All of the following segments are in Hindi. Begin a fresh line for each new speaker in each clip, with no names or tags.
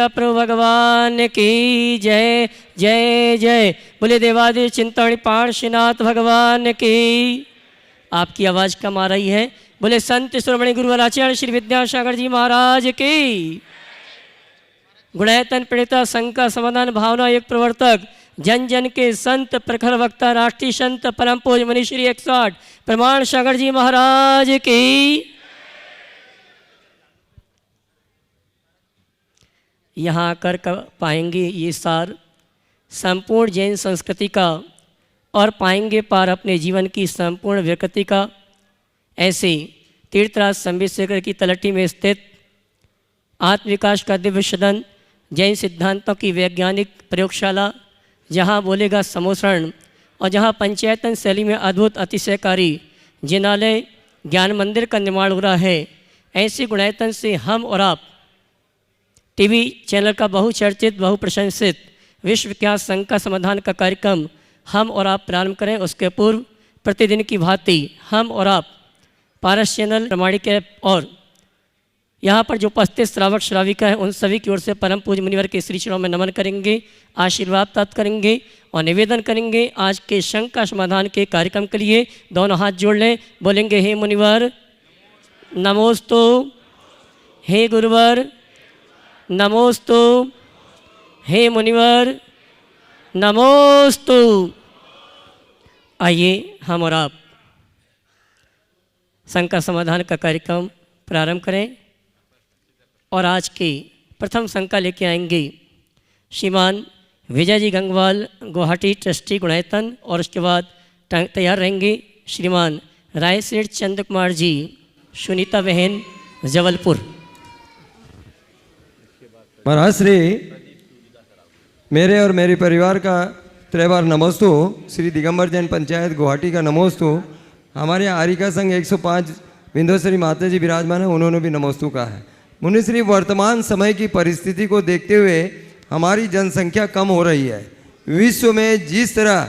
प्रभु भगवान की जय जय जय। बोले देवादिदेव चिंतामणि पार्श्वनाथ भगवान की। आपकी आवाज कम आ रही है। बोले संत शिरोमणि गुरुवर आचार्य श्री विद्यासागर जी महाराज की। गुणैतन प्रणेता शंका समाधान भावना एक प्रवर्तक जन जन के संत प्रखर वक्ता राष्ट्रीय संत परम पूज्य मुनि श्री 108 प्रमाण सागर जी महाराज की। यहाँ आकर पाएंगे ये सार संपूर्ण जैन संस्कृति का और पाएंगे पार अपने जीवन की संपूर्ण विकृति का। ऐसे तीर्थराज संबितशेखर की तलहटी में स्थित आत्मविकास का दिव्य सदन, जैन सिद्धांतों की वैज्ञानिक प्रयोगशाला, जहाँ बोलेगा समोसरण और जहाँ पंचायतन शैली में अद्भुत अतिशयकारी जिनालय ज्ञान मंदिर का निर्माण हो रहा है। ऐसे गुणायतन से हम और आप टीवी चैनल का बहुचर्चित बहुप्रशंसित विश्वविख्यात शंका समाधान का कार्यक्रम हम और आप प्रारंभ करें। उसके पूर्व प्रतिदिन की भांति हम और आप पारस चैनल प्रमाणिक ऐप और यहाँ पर जो उपस्थित श्रावक श्राविका है उन सभी की ओर से परम पूज्य मुनिवर के श्री चरणों में नमन करेंगे, आशीर्वाद प्राप्त करेंगे और निवेदन करेंगे आज के शंका समाधान के कार्यक्रम के लिए दोनों हाथ जोड़ लें। बोलेंगे हे मुनिवर नमोस्तु, हे गुरुवर नमोस्तु, हे मुनिवर नमोस्तु। आइए हम और आप शंका समाधान का कार्यक्रम प्रारंभ करें और आज के प्रथम शंका लेके आएंगे श्रीमान विजय जी गंगवाल गुवाहाटी ट्रस्टी गुणायतन और उसके बाद तैयार रहेंगे श्रीमान राय सेठ चंद्र कुमार जी सुनीता बहन जबलपुर।
महाराज श्री मेरे और मेरे परिवार का त्रिवार नमोस्तु। श्री दिगंबर जैन पंचायत गुवाहाटी का नमोस्तु। हमारे यहाँ आरिका संघ 105 विंध्योश्वरी माता जी विराजमान है, उन्होंने भी नमोस्तु कहा है। मुनिश्री वर्तमान समय की परिस्थिति को देखते हुए हमारी जनसंख्या कम हो रही है। विश्व में जिस तरह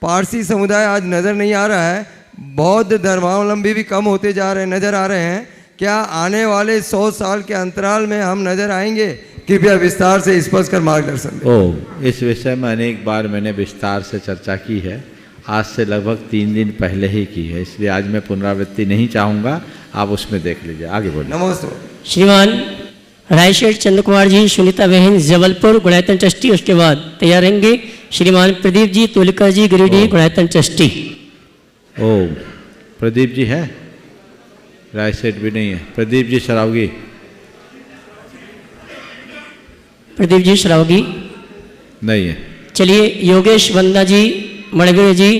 पारसी समुदाय आज नज़र नहीं आ रहा है, बौद्ध धर्मावलंबी भी कम होते जा रहे नज़र आ रहे हैं। क्या आने वाले 100 साल के अंतराल में हम नज़र आएंगे? कृपया विस्तार से स्पष्ट कर मार्गदर्शन दें।
इस विषय में अनेक बार मैंने विस्तार से चर्चा की है, आज से लगभग 3 दिन पहले ही की है, इसलिए आज मैं पुनरावृत्ति नहीं चाहूँगा, आप उसमें देख लीजिए। आगे बोलिए।
नमस्ते।
श्रीमान रायशेठ चंद्र कुमार जी सुनीता बहन जबलपुर गुणायतन ट्रस्टी, उसके बाद तैयार रहेंगे श्रीमान प्रदीप जी तुलिका जी गिरिडीह गुणायतन ट्रस्टी।
प्रदीप जी है, रायशेठ भी नहीं है। प्रदीप जी शरावगी,
प्रदीप जी शरावगी
नहीं है।
चलिए योगेश वंदना जी मणगीर जी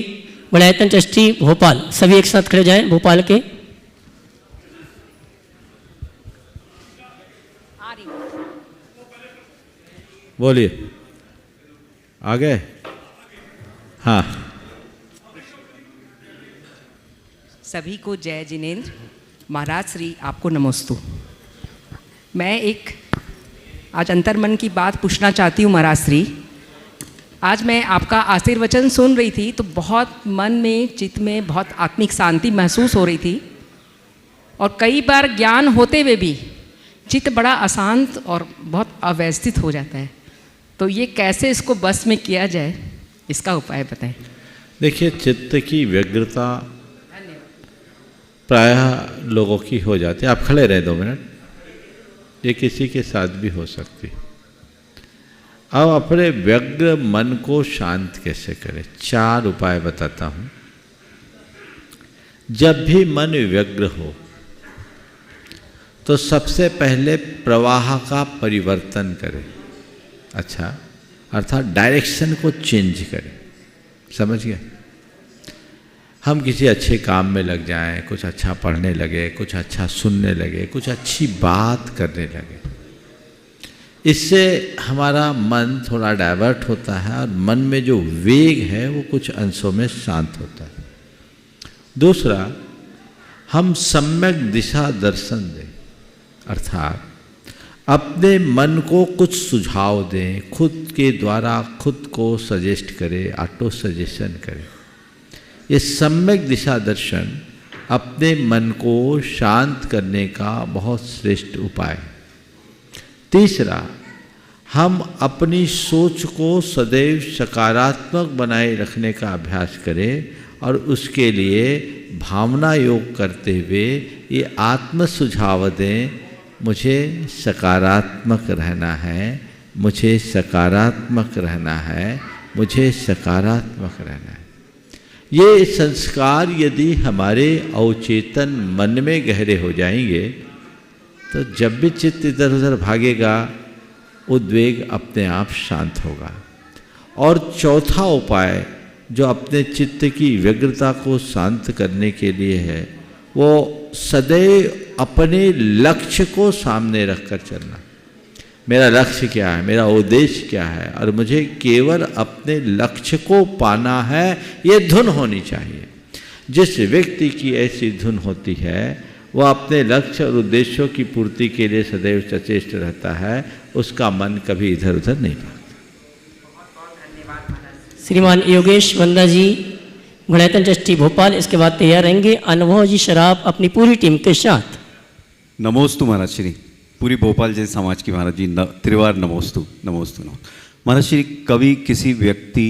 गुणायतन ट्रस्टी भोपाल, सभी एक साथ खड़े जाएं भोपाल के।
बोलिए आगे। हाँ,
सभी को जय जिनेन्द्र। महाराज श्री आपको नमोस्तु। मैं एक आज अंतर्मन की बात पूछना चाहती हूँ महाराज श्री। आज मैं आपका आशीर्वचन सुन रही थी तो बहुत मन में चित्त में बहुत आत्मिक शांति महसूस हो रही थी, और कई बार ज्ञान होते हुए भी चित्त बड़ा अशांत और बहुत अव्यवस्थित हो जाता है। तो ये कैसे इसको बस में किया जाए, इसका उपाय बताएं।
देखिए, चित्त की व्यग्रता प्रायः लोगों की हो जाती है। आप खड़े रहे 2 मिनट, ये किसी के साथ भी हो सकती। अब अपने व्यग्र मन को शांत कैसे करें, 4 उपाय बताता हूँ। जब भी मन व्यग्र हो तो सबसे पहले प्रवाह का परिवर्तन करें। अच्छा, अर्थात डायरेक्शन को चेंज करें। समझ गए? हम किसी अच्छे काम में लग जाएं, कुछ अच्छा पढ़ने लगे, कुछ अच्छा सुनने लगे, कुछ अच्छी बात करने लगे। इससे हमारा मन थोड़ा डाइवर्ट होता है और मन में जो वेग है वो कुछ अंशों में शांत होता है। दूसरा, हम सम्यक दिशा दर्शन दें, अर्थात अपने मन को कुछ सुझाव दें, खुद के द्वारा खुद को सजेस्ट करें, ऑटो सजेशन करें। ये सम्यक दिशा दर्शन अपने मन को शांत करने का बहुत श्रेष्ठ उपाय। तीसरा, हम अपनी सोच को सदैव सकारात्मक बनाए रखने का अभ्यास करें और उसके लिए भावना योग करते हुए ये आत्म सुझाव दें, मुझे सकारात्मक रहना है, मुझे सकारात्मक रहना है, मुझे सकारात्मक रहना है। ये संस्कार यदि हमारे अवचेतन मन में गहरे हो जाएंगे तो जब भी चित्त इधर उधर भागेगा उद्वेग अपने आप शांत होगा। और चौथा उपाय जो अपने चित्त की व्यग्रता को शांत करने के लिए है वो सदैव अपने लक्ष्य को सामने रखकर चलना। मेरा लक्ष्य क्या है, मेरा उद्देश्य क्या है, और मुझे केवल अपने लक्ष्य को पाना है, ये धुन होनी चाहिए। जिस व्यक्ति की ऐसी धुन होती है वह अपने लक्ष्य और उद्देश्यों की पूर्ति के लिए सदैव सचेष्ट रहता है, उसका मन कभी इधर उधर नहीं भागता।
श्रीमान योगेश वंदा जी, गुणायतन ट्रस्टी भोपाल, इसके बाद तैयार रहेंगे अनुभव जी शराब अपनी पूरी टीम के साथ।
नमोस्तु महाराज श्री, पूरी भोपाल जैन समाज की महाराज जी त्रिवार नमोस्तु नमोस्तु महाराज श्री। कभी किसी व्यक्ति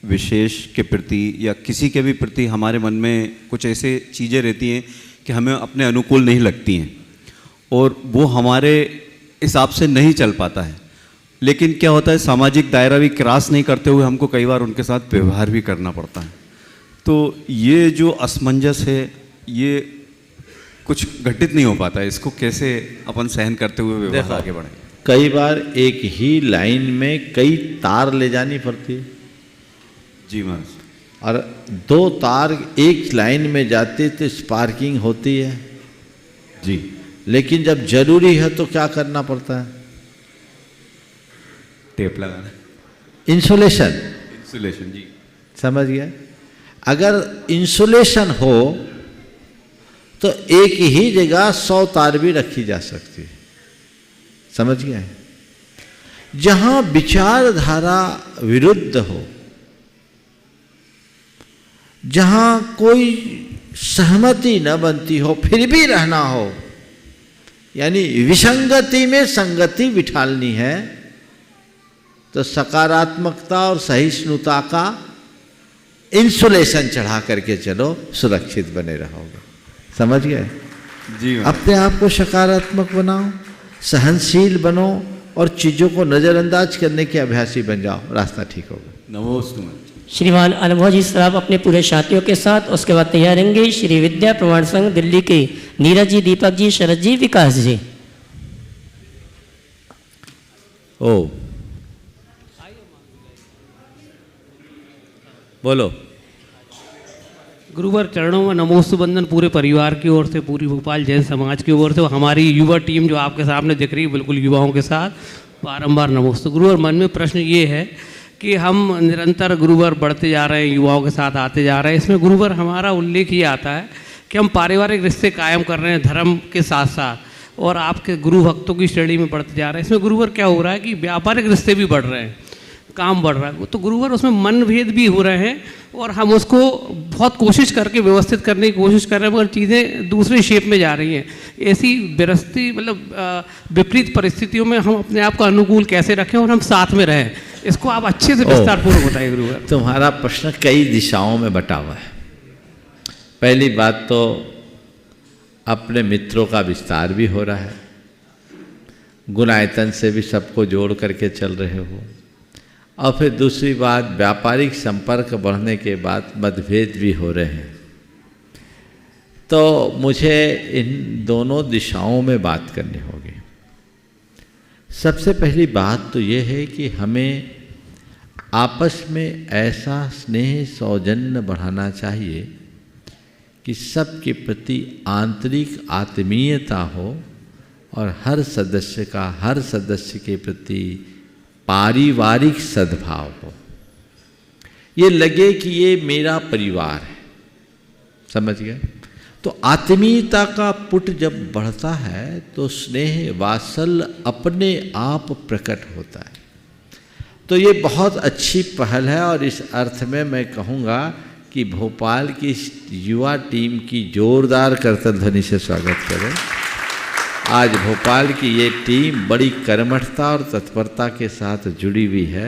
विशेष के प्रति या किसी के भी प्रति हमारे मन में कुछ ऐसे चीज़ें रहती हैं कि हमें अपने अनुकूल नहीं लगती हैं और वो हमारे हिसाब से नहीं चल पाता है, लेकिन क्या होता है सामाजिक दायरा भी क्रॉस नहीं करते हुए हमको कई बार उनके साथ व्यवहार भी करना पड़ता है। तो ये जो असमंजस है ये कुछ घटित नहीं हो पाता है, इसको कैसे अपन सहन करते हुए व्यवहार आगे बढ़े?
कई बार एक ही लाइन में कई तार ले जानी पड़ती है
जी महाराज।
और दो तार एक लाइन में जाते तो स्पार्किंग होती है
जी,
लेकिन जब जरूरी है तो क्या करना पड़ता है?
टेप लगाना,
इंसुलेशन।
इंसुलेशन जी,
समझ गया? अगर इंसुलेशन हो तो एक ही जगह 100 तार भी रखी जा सकती है। समझ गए? जहां विचारधारा विरुद्ध हो, जहां कोई सहमति न बनती हो फिर भी रहना हो, यानी विसंगति में संगति बिठालनी है, तो सकारात्मकता और सहिष्णुता का इंसुलेशन चढ़ा करके चलो, सुरक्षित बने रहोगे। समझ गए?
जी
अपने आप को सकारात्मक बनाओ, सहनशील बनो और चीज़ों को नज़रअंदाज करने के अभ्यासी बन जाओ, रास्ता ठीक होगा।
नमोस्तु।
श्रीमान अनुभव जी शराब अपने पूरे साथियों के साथ, उसके बाद तैयार रहेंगे श्री विद्या प्रमाण संघ दिल्ली के नीरज जी, दीपक जी, शरद जी, विकास जी।
ओ बोलो।
गुरुवर चरणों में नमोस्तु बंदन पूरे परिवार की ओर से, पूरी भोपाल जैन समाज की ओर से, हमारी युवा टीम जो आपके सामने दिख रही है बिल्कुल युवाओं के साथ बारंबार नमोस्तु। गुरुवर मन में प्रश्न ये है कि हम निरंतर गुरुवर बढ़ते जा रहे हैं, युवाओं के साथ आते जा रहे हैं, इसमें गुरुवर हमारा उल्लेख ये आता है कि हम पारिवारिक रिश्ते कायम कर रहे हैं धर्म के साथ साथ, और आपके गुरु भक्तों की श्रेणी में बढ़ते जा रहे हैं। इसमें गुरुवर क्या हो रहा है कि व्यापारिक रिश्ते भी बढ़ रहे हैं, काम बढ़ रहा है, तो गुरुवर उसमें मनभेद भी हो रहे हैं और हम उसको बहुत कोशिश करके व्यवस्थित करने की कोशिश कर रहे हैं, मगर चीज़ें दूसरे शेप में जा रही हैं। ऐसी विरस्ती मतलब विपरीत परिस्थितियों में हम अपने आप को अनुकूल कैसे रखें और हम साथ में रहें, इसको आप अच्छे से विस्तारपूर्वक बताइए गुरुवर।
तुम्हारा प्रश्न कई दिशाओं में बटा हुआ है। पहली बात तो अपने मित्रों का विस्तार भी हो रहा है, गुणायतन से भी सबको जोड़ करके चल रहे हो, और फिर दूसरी बात व्यापारिक संपर्क बढ़ने के बाद मतभेद भी हो रहे हैं। तो मुझे इन दोनों दिशाओं में बात करनी होगी। सबसे पहली बात तो ये है कि हमें आपस में ऐसा स्नेह सौजन्य बढ़ाना चाहिए कि सबके प्रति आंतरिक आत्मीयता हो और हर सदस्य के प्रति पारिवारिक सद्भाव हो। ये लगे कि ये मेरा परिवार है। समझ गए? तो आत्मीयता का पुट जब बढ़ता है तो स्नेह वात्सल्य अपने आप प्रकट होता है। तो ये बहुत अच्छी पहल है और इस अर्थ में मैं कहूँगा कि भोपाल की इस युवा टीम की जोरदार करतल ध्वनि से स्वागत करें। आज भोपाल की ये टीम बड़ी कर्मठता और तत्परता के साथ जुड़ी हुई है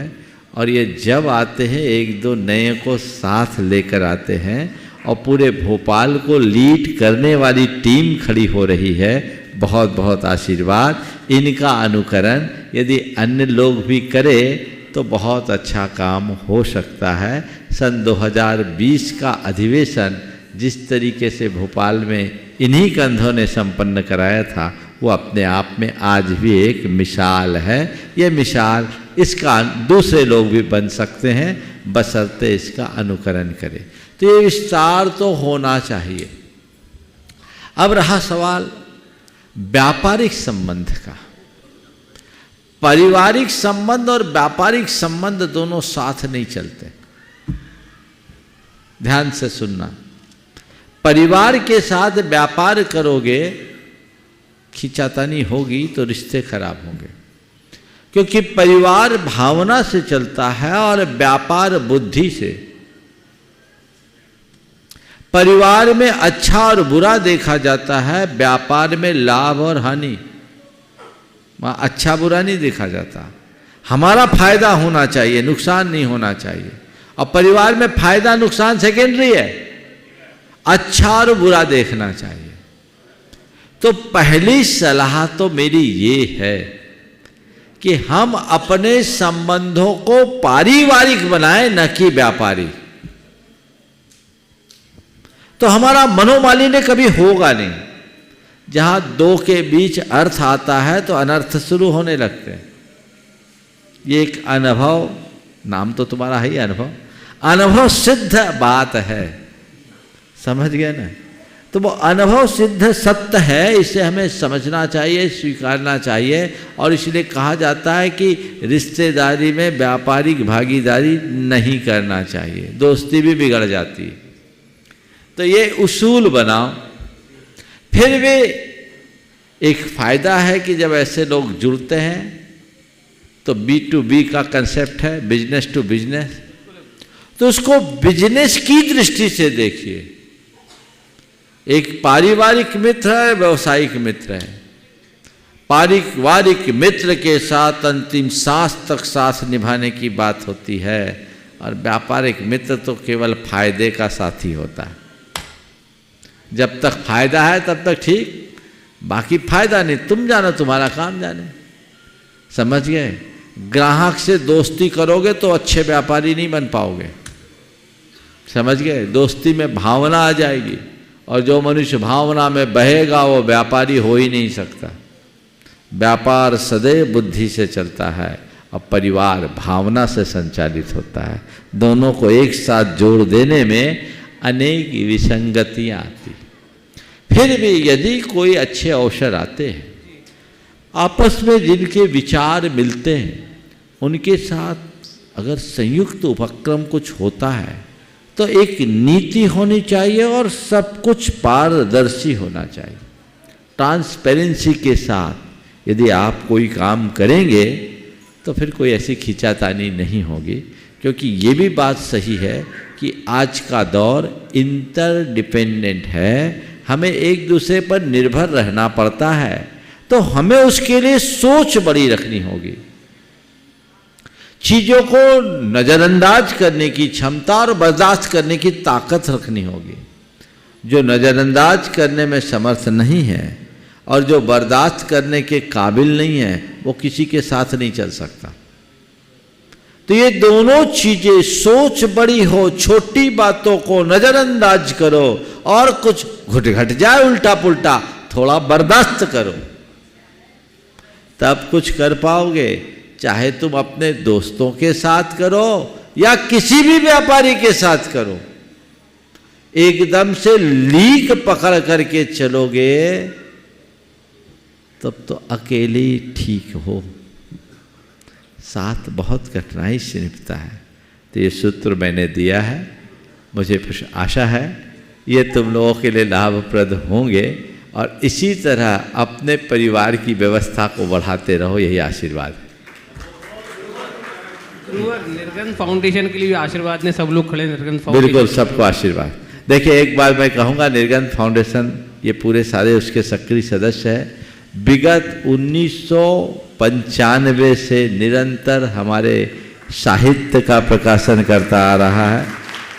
और ये जब आते हैं एक दो नए को साथ लेकर आते हैं और पूरे भोपाल को लीड करने वाली टीम खड़ी हो रही है। बहुत बहुत आशीर्वाद। इनका अनुकरण यदि अन्य लोग भी करें तो बहुत अच्छा काम हो सकता है। सन 2020 का अधिवेशन जिस तरीके से भोपाल में इन्हीं कंधों ने संपन्न कराया था वो अपने आप में आज भी एक मिसाल है। ये मिसाल इसका दूसरे लोग भी बन सकते हैं बशर्ते इसका अनुकरण करें। तो ये विस्तार तो होना चाहिए। अब रहा सवाल व्यापारिक संबंध का। पारिवारिक संबंध और व्यापारिक संबंध दोनों साथ नहीं चलते। ध्यान से सुनना। परिवार के साथ व्यापार करोगे, खींचातानी होगी तो रिश्ते खराब होंगे, क्योंकि परिवार भावना से चलता है और व्यापार बुद्धि से। परिवार में अच्छा और बुरा देखा जाता है, व्यापार में लाभ और हानि। वहाँ अच्छा बुरा नहीं देखा जाता। हमारा फायदा होना चाहिए, नुकसान नहीं होना चाहिए। और परिवार में फायदा नुकसान सेकेंडरी है, अच्छा और बुरा देखना चाहिए। तो पहली सलाह तो मेरी ये है कि हम अपने संबंधों को पारिवारिक बनाएं, न कि व्यापारिक। तो हमारा मनोमालिन्य कभी होगा नहीं। जहां दो के बीच अर्थ आता है तो अनर्थ शुरू होने लगते हैं। ये एक अनुभव, नाम तो तुम्हारा है ही अनुभव, अनुभव सिद्ध बात है, समझ गए ना। तो वो अनुभव सिद्ध सत्य है, इसे हमें समझना चाहिए, स्वीकारना चाहिए। और इसलिए कहा जाता है कि रिश्तेदारी में व्यापारिक भागीदारी नहीं करना चाहिए, दोस्ती भी बिगड़ जाती है। तो ये उसूल बनाओ। फिर भी एक फायदा है कि जब ऐसे लोग जुड़ते हैं तो B2B का कंसेप्ट है, बिजनेस टू बिजनेस, तो उसको बिजनेस की दृष्टि से देखिए। एक पारिवारिक मित्र है, व्यवसायिक मित्र है। पारिवारिक मित्र के साथ अंतिम सांस तक साथ निभाने की बात होती है और व्यापारिक मित्र तो केवल फायदे का साथी होता है। जब तक फायदा है तब तक ठीक, बाकी फायदा नहीं, तुम जानो, तुम्हारा काम जाने। समझ गए। ग्राहक से दोस्ती करोगे तो अच्छे व्यापारी नहीं बन पाओगे। समझ गए। दोस्ती में भावना आ जाएगी और जो मनुष्य भावना में बहेगा वो व्यापारी हो ही नहीं सकता। व्यापार सदैव बुद्धि से चलता है और परिवार भावना से संचालित होता है। दोनों को एक साथ जोड़ देने में अनेक विसंगतियां आती। फिर भी यदि कोई अच्छे अवसर आते हैं, आपस में जिनके विचार मिलते हैं, उनके साथ अगर संयुक्त उपक्रम कुछ होता है तो एक नीति होनी चाहिए और सब कुछ पारदर्शी होना चाहिए। ट्रांसपेरेंसी के साथ यदि आप कोई काम करेंगे तो फिर कोई ऐसी खींचातानी नहीं होगी। क्योंकि ये भी बात सही है कि आज का दौर इंटरडिपेंडेंट है, हमें एक दूसरे पर निर्भर रहना पड़ता है। तो हमें उसके लिए सोच बड़ी रखनी होगी। चीज़ों को नज़रअंदाज करने की क्षमता और बर्दाश्त करने की ताकत रखनी होगी। जो नज़रअंदाज करने में समर्थ नहीं है और जो बर्दाश्त करने के काबिल नहीं है वो किसी के साथ नहीं चल सकता। तो ये दोनों चीजें, सोच बड़ी हो, छोटी बातों को नज़रअंदाज करो और कुछ घुट घट जाए उल्टा पुल्टा, थोड़ा बर्दाश्त करो, तब कुछ कर पाओगे। चाहे तुम अपने दोस्तों के साथ करो या किसी भी व्यापारी के साथ करो। एकदम से लीक पकड़ करके चलोगे तब तो अकेले ही ठीक हो, साथ बहुत कठिनाई से निपटा है। तो ये सूत्र मैंने दिया है, मुझे आशा है ये तुम लोगों के लिए लाभप्रद होंगे और इसी तरह अपने परिवार की व्यवस्था को बढ़ाते रहो, यही आशीर्वाद है।
नटरंग फाउंडेशन के लिए भी आशीर्वाद ने सब लोग खड़े नटरंग
बिल्कुल,
फाउंडेशन
सबको आशीर्वाद। देखिए, एक बार मैं कहूँगा, निर्गंध फाउंडेशन ये पूरे सारे उसके सक्रिय सदस्य हैं। विगत 1995 से निरंतर हमारे साहित्य का प्रकाशन करता आ रहा है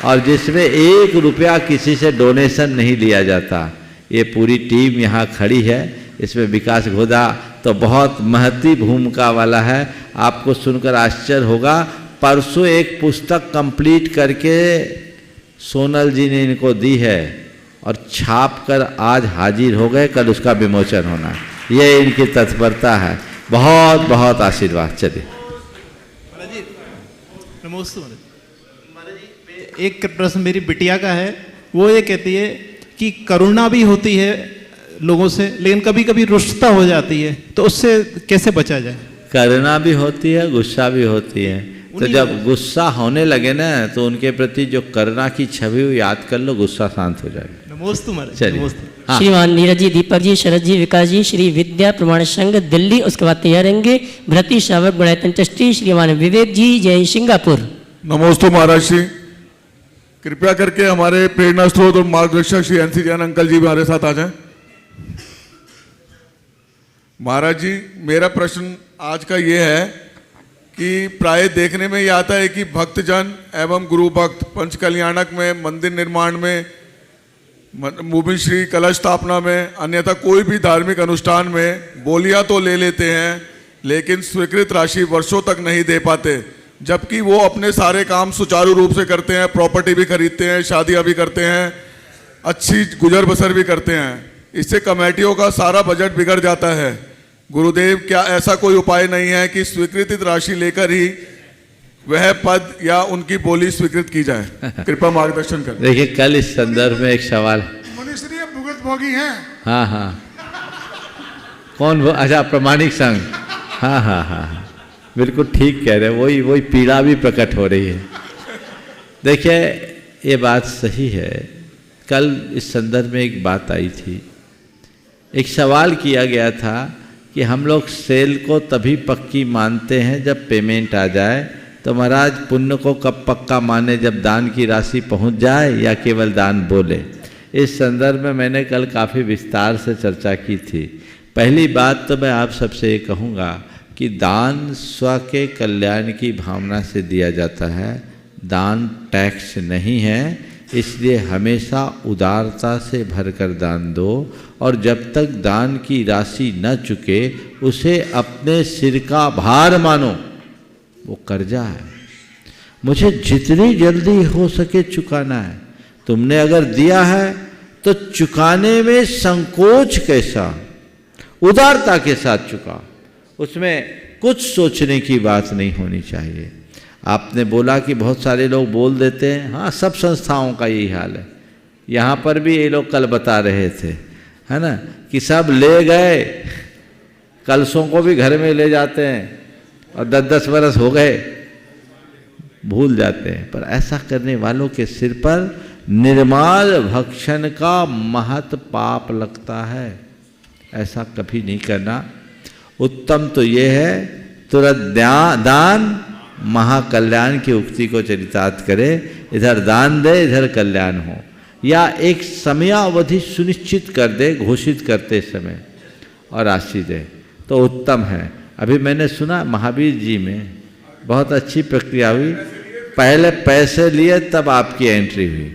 और जिसमें 1 रुपया किसी से डोनेशन नहीं लिया जाता। ये पूरी टीम यहाँ खड़ी है। इसमें विकास घोदा तो बहुत महती भूमिका वाला है। आपको सुनकर आश्चर्य होगा, परसों एक पुस्तक कंप्लीट करके सोनल जी ने इनको दी है और छाप कर आज हाजिर हो गए, कल उसका विमोचन होना है। ये इनकी तत्परता है। बहुत बहुत आशीर्वाद। चलिए
नमस्ते महाराज जी। एक प्रश्न मेरी बिटिया का है। वो ये कहती है कि करुणा भी होती है लोगों से, लेकिन कभी कभी रुष्टता हो जाती है, तो उससे कैसे बचा जाए?
करुणा भी होती है, गुस्सा भी होती है। तो जब गुस्सा होने लगे ना, तो उनके प्रति जो करुणा की छवि हो याद कर लो, गुस्सा शांत हो जाएगा।
नमस्ते महाराज।
चलिए।
नमस्ते।
हाँ।
श्रीमान नीरज जी, दीपक जी, शरद जी, विकास जी, श्री विद्या प्रमाण संघ दिल्ली, उसके बाद तैयार रहेंगे भ्रति श्रावक गुणायतन ट्रस्टी श्रीमान विवेक जी, जय सिंगापुर।
नमोस्तु महाराज श्री। कृपया करके हमारे प्रेरणा स्रोत और मार्गदर्शक श्री एनसी जैन अंकल जी भी हमारे साथ आ जाएं। महाराज जी, मेरा प्रश्न आज का ये है कि प्राय देखने में ये आता है कि भक्तजन एवं गुरु भक्त पंच कल्याणक में, मंदिर निर्माण में, भूमि श्री कलश स्थापना में, अन्यथा कोई भी धार्मिक अनुष्ठान में बोलियां तो ले लेते हैं, लेकिन स्वीकृत राशि वर्षों तक नहीं दे पाते, जबकि वो अपने सारे काम सुचारू रूप से करते हैं। प्रॉपर्टी भी खरीदते हैं, शादियां भी करते हैं, अच्छी गुजर बसर भी करते हैं। इससे कमेटियों का सारा बजट बिगड़ जाता है। गुरुदेव, क्या ऐसा कोई उपाय नहीं है कि स्वीकृत राशि लेकर ही वह पद या उनकी बोली स्वीकृत की जाए? कृपया मार्गदर्शन करें।
देखिए, कल इस संदर्भ में एक सवाल।
मनीश्री भुगत भोगी हैं।
हाँ हाँ, कौन? अच्छा, प्रमाणिक संघ। हाँ हाँ हाँ, बिल्कुल ठीक कह रहे हैं। वही पीड़ा भी प्रकट हो रही है। देखिए, ये बात सही है। कल इस संदर्भ में एक बात आई थी, एक सवाल किया गया था कि हम लोग सेल को तभी पक्की मानते हैं जब पेमेंट आ जाए। तो महाराज, पुण्य को कब पक्का माने? जब दान की राशि पहुंच जाए या केवल दान बोले? इस संदर्भ में मैंने कल काफ़ी विस्तार से चर्चा की थी। पहली बात तो मैं आप सबसे ये कहूँगा कि दान स्व के कल्याण की भावना से दिया जाता है। दान टैक्स नहीं है, इसलिए हमेशा उदारता से भरकर दान दो, और जब तक दान की राशि न चुके उसे अपने सिर का भार मानो। वो कर्जा है, मुझे जितनी जल्दी हो सके चुकाना है। तुमने अगर दिया है तो चुकाने में संकोच कैसा, उदारता के साथ चुका। उसमें कुछ सोचने की बात नहीं होनी चाहिए। आपने बोला कि बहुत सारे लोग बोल देते हैं, हाँ, सब संस्थाओं का यही हाल है। यहाँ पर भी ये लोग कल बता रहे थे, है ना, कि सब ले गए, कलशों को भी घर में ले जाते हैं और 10-10 वर्ष हो गए भूल जाते हैं। पर ऐसा करने वालों के सिर पर निर्माल भक्षण का महत पाप लगता है। ऐसा कभी नहीं करना। उत्तम तो ये है, तुरंत दान महाकल्याण की उक्ति को चरितार्थ करे। इधर दान दे, इधर कल्याण हो, या एक समयावधि सुनिश्चित कर दे घोषित करते समय और राशि दे तो उत्तम है। अभी मैंने सुना महावीर जी में बहुत अच्छी प्रक्रिया हुई। पहले पैसे लिए तब आपकी एंट्री हुई।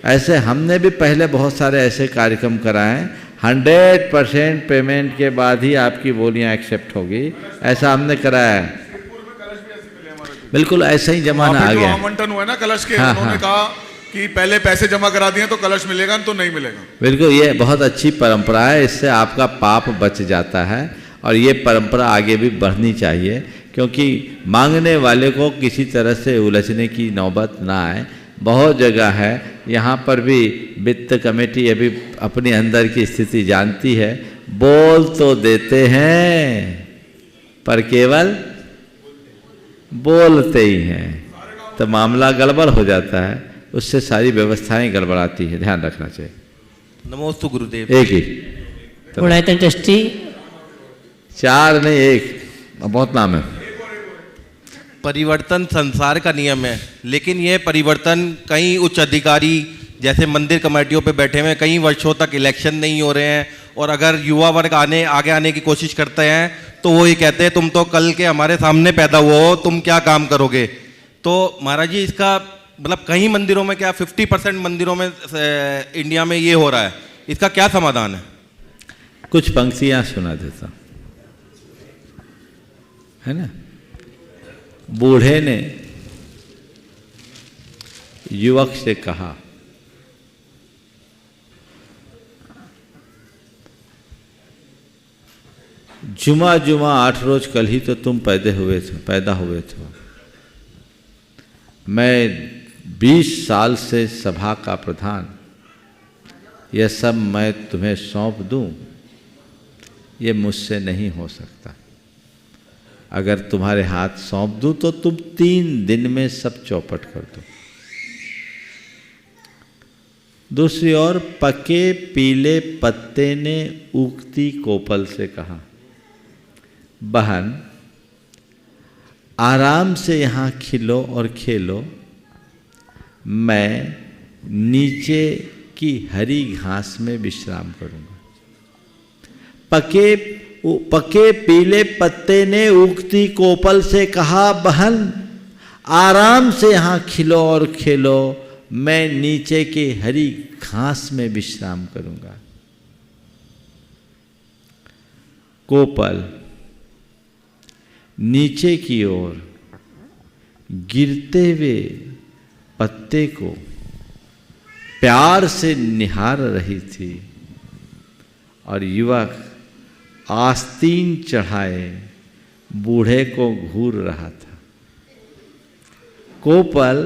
ऐसे हमने भी पहले बहुत सारे ऐसे कार्यक्रम कराए। 100% पेमेंट के बाद ही आपकी बोलियां एक्सेप्ट होगी, ऐसा हमने कराया है। बिल्कुल ऐसा ही जमाना आ गया।
आवंटन हुआ ना कलश के,
हाँ,
उन्होंने
हाँ।
कहा कि पहले पैसे जमा करा दिए तो कलश मिलेगा, तो नहीं मिलेगा।
बिल्कुल, ये बहुत अच्छी परंपरा है। इससे आपका पाप बच जाता है और ये परंपरा आगे भी बढ़नी चाहिए, क्योंकि मांगने वाले को किसी तरह से उलझने की नौबत ना आए। बहुत जगह है, यहाँ पर भी वित्त कमेटी अभी अपने अंदर की स्थिति जानती है। बोल तो देते हैं पर केवल बोलते ही हैं, तो मामला गड़बड़ हो जाता है। उससे सारी व्यवस्थाएं गड़बड़ाती है, ध्यान रखना चाहिए।
नमोस्तु गुरुदेव।
एक ही
गुणायतन ट्रस्टी
4 नहीं, 1 बहुत नाम है।
परिवर्तन संसार का नियम है, लेकिन ये परिवर्तन कई उच्च अधिकारी जैसे मंदिर कमेटियों पे बैठे हुए हैं, कई वर्षों तक इलेक्शन नहीं हो रहे हैं, और अगर युवा वर्ग आगे आने की कोशिश करते हैं तो वो ये कहते हैं तुम तो कल के हमारे सामने पैदा हुए हो, तुम क्या काम करोगे। तो महाराज जी इसका मतलब कई मंदिरों में क्या 50% मंदिरों में इंडिया में ये हो रहा है, इसका क्या समाधान है?
कुछ पंक्तियां सुना देता है ना। बूढ़े ने युवक से कहा, जुमा जुमा 8 रोज कल ही तो तुम पैदा हुए थे। मैं 20 साल से सभा का प्रधान, यह सब मैं तुम्हें सौंप दूं, ये मुझसे नहीं हो सकता। अगर तुम्हारे हाथ सौंप दूं तो तुम 3 दिन में सब चौपट कर दो। दूसरी ओर पके पीले पत्ते ने उगती कोपल से कहा, बहन आराम से यहाँ खिलो और खेलो, मैं नीचे की हरी घास में विश्राम करूँगा। पके पीले पत्ते ने उगती कोपल से कहा, बहन आराम से यहाँ खिलो और खेलो, मैं नीचे की हरी घास में विश्राम करूँगा। कोपल नीचे की ओर गिरते हुए पत्ते को प्यार से निहार रही थी और युवक आस्तीन चढ़ाए बूढ़े को घूर रहा था। कोपल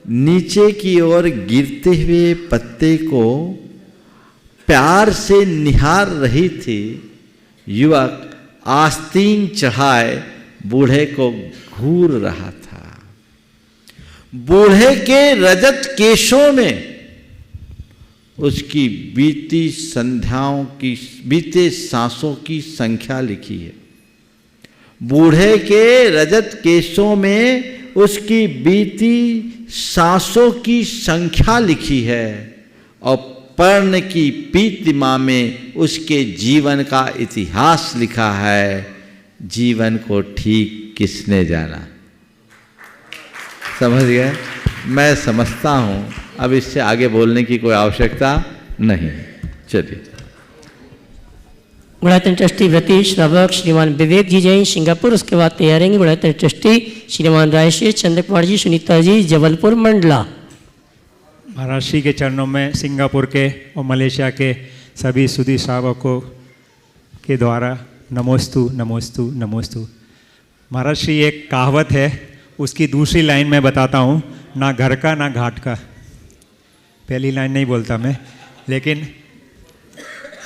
नीचे की ओर गिरते हुए पत्ते को प्यार से निहार रही थी, युवक आस्तीन चढ़ाए बूढ़े को घूर रहा था। बूढ़े के रजत केशों में उसकी बीते सांसों की संख्या लिखी है। बूढ़े के रजत केशों में उसकी बीती सांसों की संख्या लिखी है और पर्ण की पीतिमा में उसके जीवन का इतिहास लिखा है। जीवन को ठीक किसने जाना। समझ गए? मैं समझता हूं अब इससे आगे बोलने की कोई आवश्यकता नहीं। चलिए।
गुणायतन ट्रस्टी व्रती श्रावक श्रीमान विवेक जी जैन सिंगापुर, उसके बाद तैयार रहेंगे गुणायतन ट्रस्टी श्रीमान रायश्री चंद्र कुमार जी सुनीता जी जबलपुर मंडला।
महाराज श्री के चरणों में सिंगापुर के और मलेशिया के सभी सुधी श्रावकों के द्वारा नमोस्तु नमोस्तु नमोस्तु। महाराज श्री एक कहावत है, उसकी दूसरी लाइन मैं बताता हूँ, ना घर का ना घाट का। पहली लाइन नहीं बोलता मैं, लेकिन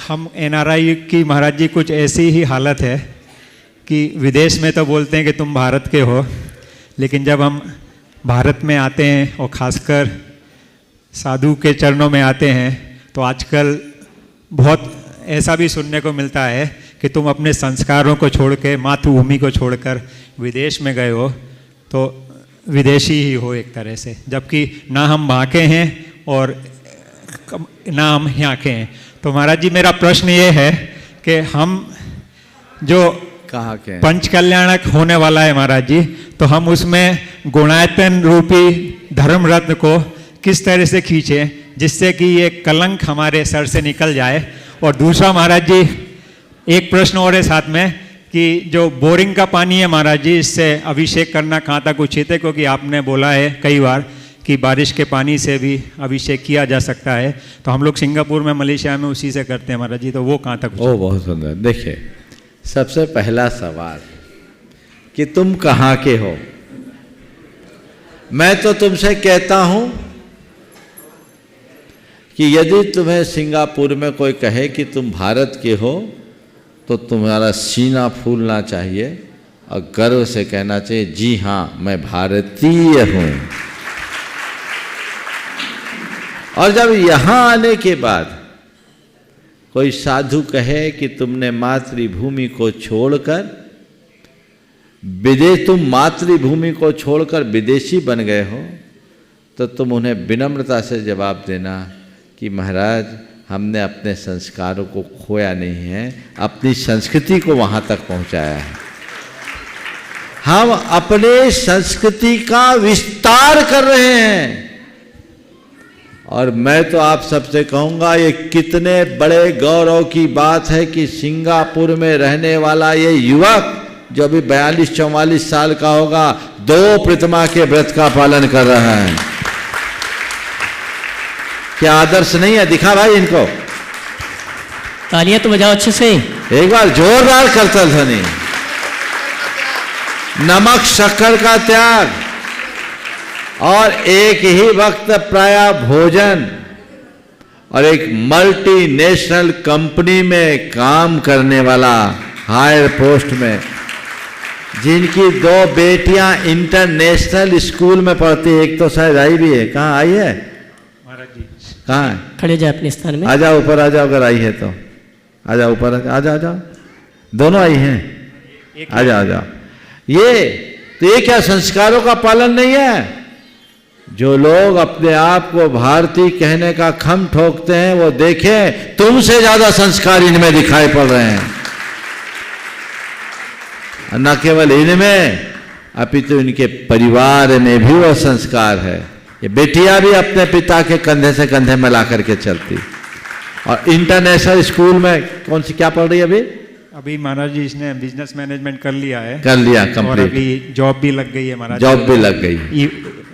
हम NRI की महाराज जी कुछ ऐसी ही हालत है कि विदेश में तो बोलते हैं कि तुम भारत के हो, लेकिन जब हम भारत में आते हैं और ख़ासकर साधु के चरणों में आते हैं तो आजकल बहुत ऐसा भी सुनने को मिलता है कि तुम अपने संस्कारों को छोड़ के, मातृभूमि को छोड़कर विदेश में गए हो तो विदेशी ही हो एक तरह से, जबकि ना हम वहाँ के हैं और ना हम यहाँ के हैं। तो महाराज जी मेरा प्रश्न ये है कि हम जो
कहाँ के
पंच कल्याणक होने वाला है महाराज जी, तो हम उसमें गुणायतन रूपी धर्म रत्न को किस तरह से खींचें जिससे कि ये कलंक हमारे सर से निकल जाए। और दूसरा महाराज जी एक प्रश्न और है साथ में कि जो बोरिंग का पानी है महाराज जी, इससे अभिषेक करना कहाँ तक उचित है, क्योंकि आपने बोला है कई बार कि बारिश के पानी से भी अभिषेक किया जा सकता है, तो हम लोग सिंगापुर में मलेशिया में उसी से करते हैं महाराज जी, तो वो कहाँ तक उचित?
बहुत सुंदर। देखिए, सबसे पहला सवाल कि तुम कहाँ के हो। मैं तो तुमसे कहता हूं कि यदि तुम्हें सिंगापुर में कोई कहे कि तुम भारत के हो तो तुम्हारा सीना फूलना चाहिए और गर्व से कहना चाहिए जी हाँ मैं भारतीय हूं। और जब यहां आने के बाद कोई साधु कहे कि तुमने मातृभूमि को छोड़कर विदेश तुम मातृभूमि को छोड़कर विदेशी बन गए हो, तो तुम उन्हें विनम्रता से जवाब देना कि महाराज हमने अपने संस्कारों को खोया नहीं है, अपनी संस्कृति को वहाँ तक पहुँचाया है। हम अपने संस्कृति का विस्तार कर रहे हैं। और मैं तो आप सबसे कहूँगा, ये कितने बड़े गौरव की बात है कि सिंगापुर में रहने वाला ये युवक जो अभी 42-44 साल का होगा, 2 प्रतिमा के व्रत का पालन कर रहा है। क्या आदर्श नहीं है? दिखा भाई इनको,
तालियां तो बजाओ अच्छे से।
एक बार जोरदार करतल ध्वनि। नमक शक्कर का त्याग और एक ही वक्त प्राय भोजन और एक मल्टीनेशनल कंपनी में काम करने वाला, हायर पोस्ट में, जिनकी 2 बेटियां इंटरनेशनल स्कूल में पढ़ती है, एक तो शायद आई भी है। कहाँ आई है
महाराज जी?
कहाँ है?
खड़े जाए अपने स्थान में।
आ जाओ ऊपर, आ जाओ, अगर आई है तो आ जाओ ऊपर, आ जाओ, आ जाओ। दोनों आई हैं, आ जाओ, आ जाओ। ये क्या संस्कारों का पालन नहीं है? जो लोग अपने आप को भारतीय कहने का खम ठोकते हैं, वो देखें तुमसे ज्यादा संस्कार इनमें दिखाई पड़ रहे हैं। न केवल इनमें, अपितु इनके परिवार में भी वो संस्कार है। ये बेटियां भी अपने पिता के कंधे से कंधे मिला करके चलती। और इंटरनेशनल स्कूल में कौन सी क्या पढ़ रही है अभी?
अभी महाराज जी इसने बिजनेस मैनेजमेंट कर लिया है।
कर लिया
और
कंप्लीट।
अभी जॉब भी लग गई है महाराज।
जॉब भी लग गई।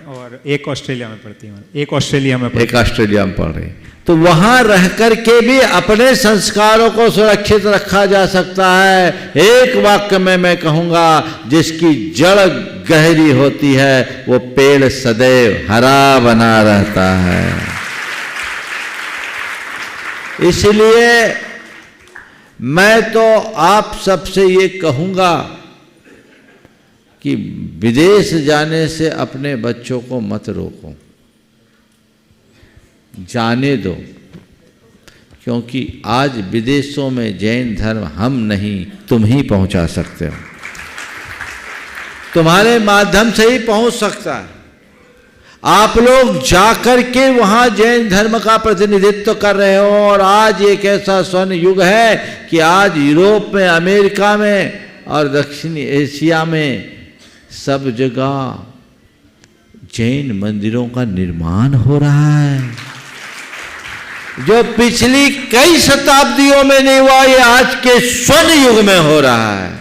और एक ऑस्ट्रेलिया में पढ़ती है, एक ऑस्ट्रेलिया में
एक ऑस्ट्रेलिया में पढ़ रही। तो वहां रह करके भी अपने संस्कारों को सुरक्षित रखा जा सकता है। एक वाक्य में मैं कहूंगा, जिसकी जड़ गहरी होती है वो पेड़ सदैव हरा बना रहता है। इसलिए मैं तो आप सबसे ये कहूंगा कि विदेश जाने से अपने बच्चों को मत रोको, जाने दो। क्योंकि आज विदेशों में जैन धर्म हम नहीं, तुम ही पहुंचा सकते हो। तुम्हारे माध्यम से ही पहुंच सकता है। आप लोग जाकर के वहां जैन धर्म का प्रतिनिधित्व कर रहे हो। और आज एक ऐसा स्वर्ण युग है कि आज यूरोप में, अमेरिका में और दक्षिणी एशिया में सब जगह जैन मंदिरों का निर्माण हो रहा है, जो पिछली कई शताब्दियों में नहीं हुआ, ये आज के स्वर्ण युग में हो रहा है।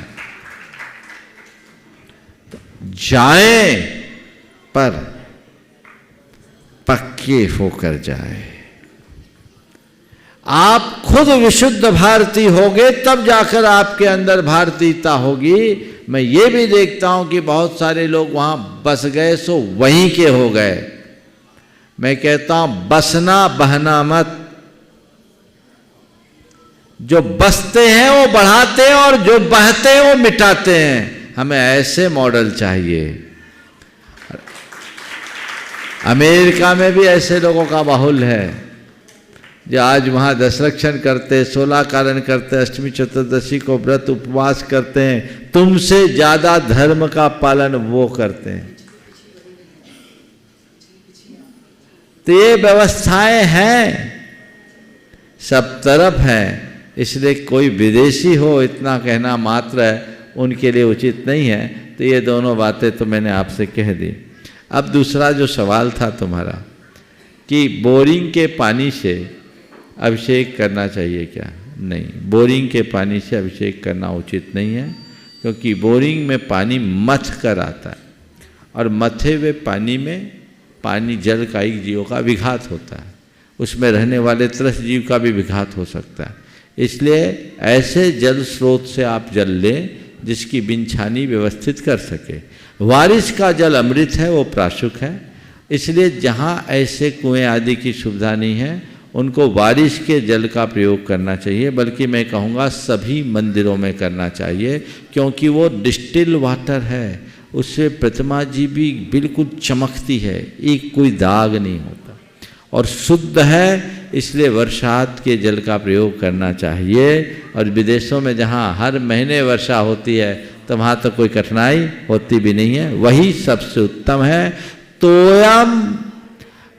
तो जाएं, पर पक्के होकर जाए। आप खुद विशुद्ध भारतीय होगे, तब जाकर आपके अंदर भारतीयता होगी। मैं ये भी देखता हूं कि बहुत सारे लोग वहां बस गए सो वहीं के हो गए। मैं कहता हूं बसना बहना मत। जो बसते हैं वो बढ़ाते हैं और जो बहते हैं वो मिटाते हैं। हमें ऐसे मॉडल चाहिए। अमेरिका में भी ऐसे लोगों का बाहुल्य है जो आज वहाँ दशरक्षण करते, 16 कारण करते, अष्टमी चतुर्दशी को व्रत उपवास करते हैं। तुमसे ज्यादा धर्म का पालन वो करते हैं। तो ये व्यवस्थाएं हैं, सब तरफ हैं। इसलिए कोई विदेशी हो इतना कहना मात्र है उनके लिए उचित नहीं है। तो ये दोनों बातें तो मैंने आपसे कह दी। अब दूसरा जो सवाल था तुम्हारा कि बोरिंग के पानी से अभिषेक करना चाहिए क्या? नहीं, बोरिंग के पानी से अभिषेक करना उचित नहीं है। क्योंकि बोरिंग में पानी मथ कर आता है और मथे हुए पानी में पानी जल कायिक जीवों का विघात होता है। उसमें रहने वाले त्रस्त जीव का भी विघात हो सकता है। इसलिए ऐसे जल स्रोत से आप जल लें जिसकी बिनछानी व्यवस्थित कर सके। बारिश का जल अमृत है, वो प्राशुक है। इसलिए जहाँ ऐसे कुएं आदि की सुविधा नहीं है उनको बारिश के जल का प्रयोग करना चाहिए। बल्कि मैं कहूँगा सभी मंदिरों में करना चाहिए, क्योंकि वो डिस्टिल वाटर है, उससे प्रतिमा जी भी बिल्कुल चमकती है, एक कोई दाग नहीं होता और शुद्ध है। इसलिए वर्षात के जल का प्रयोग करना चाहिए। और विदेशों में जहाँ हर महीने वर्षा होती है तो वहाँ तो कोई कठिनाई होती भी नहीं है, वही सबसे उत्तम है। तोयम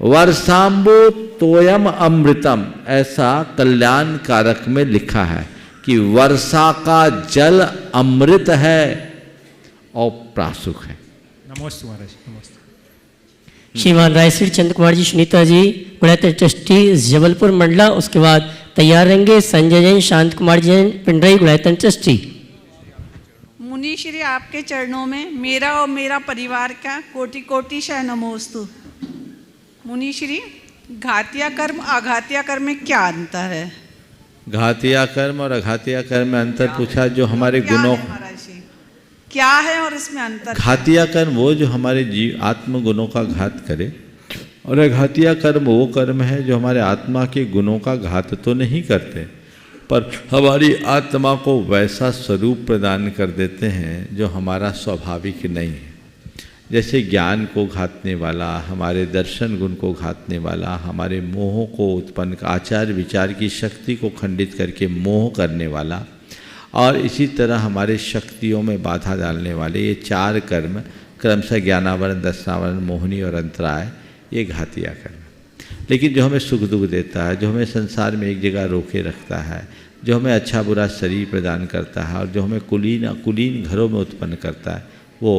वर्षाम्बु तोयम अमृतम, ऐसा कल्याण कारक में लिखा है कि वर्षा का जल अमृत है और प्रासुक है।
नमोस्तु महाराज, नमस्ते।
श्रीमान रायश्री चंद्र कुमार जी सुनीता जी गुणायतन ट्रस्टी जबलपुर मंडला, उसके बाद तैयार रहेंगे संजय जैन, शांत कुमार जैन, पिंडई गुणायतन ट्रस्टी।
मुनि श्री आपके चरणों में मेरा और मेरा परिवार का कोटि कोटि शह नमोस्तु। मुनि श्री, घातिया कर्म आघातिया कर्म में क्या अंतर है?
घातिया कर्म और अघातिया कर्म में अंतर पूछा, जो हमारे गुणों,
क्या है और इसमें अंतर?
घातिया कर्म वो जो हमारे जीव आत्म गुणों का घात करे, और अघातिया कर्म वो कर्म है जो हमारे आत्मा के गुणों का घात तो नहीं करते, पर हमारी आत्मा को वैसा स्वरूप प्रदान कर देते हैं जो हमारा स्वाभाविक नहीं है। जैसे ज्ञान को घातने वाला, हमारे दर्शन गुण को घातने वाला, हमारे मोह को उत्पन्न, आचार विचार की शक्ति को खंडित करके मोह करने वाला, और इसी तरह हमारे शक्तियों में बाधा डालने वाले ये चार कर्म, क्रमशः ज्ञानावरण, दर्शनावरण, मोहिनी और अंतराय, ये घातिया कर्म। लेकिन जो हमें सुख दुख देता है, जो हमें संसार में एक जगह रोके रखता है, जो हमें अच्छा बुरा शरीर प्रदान करता है, और जो हमें कुलीन घरों में उत्पन्न करता है, वो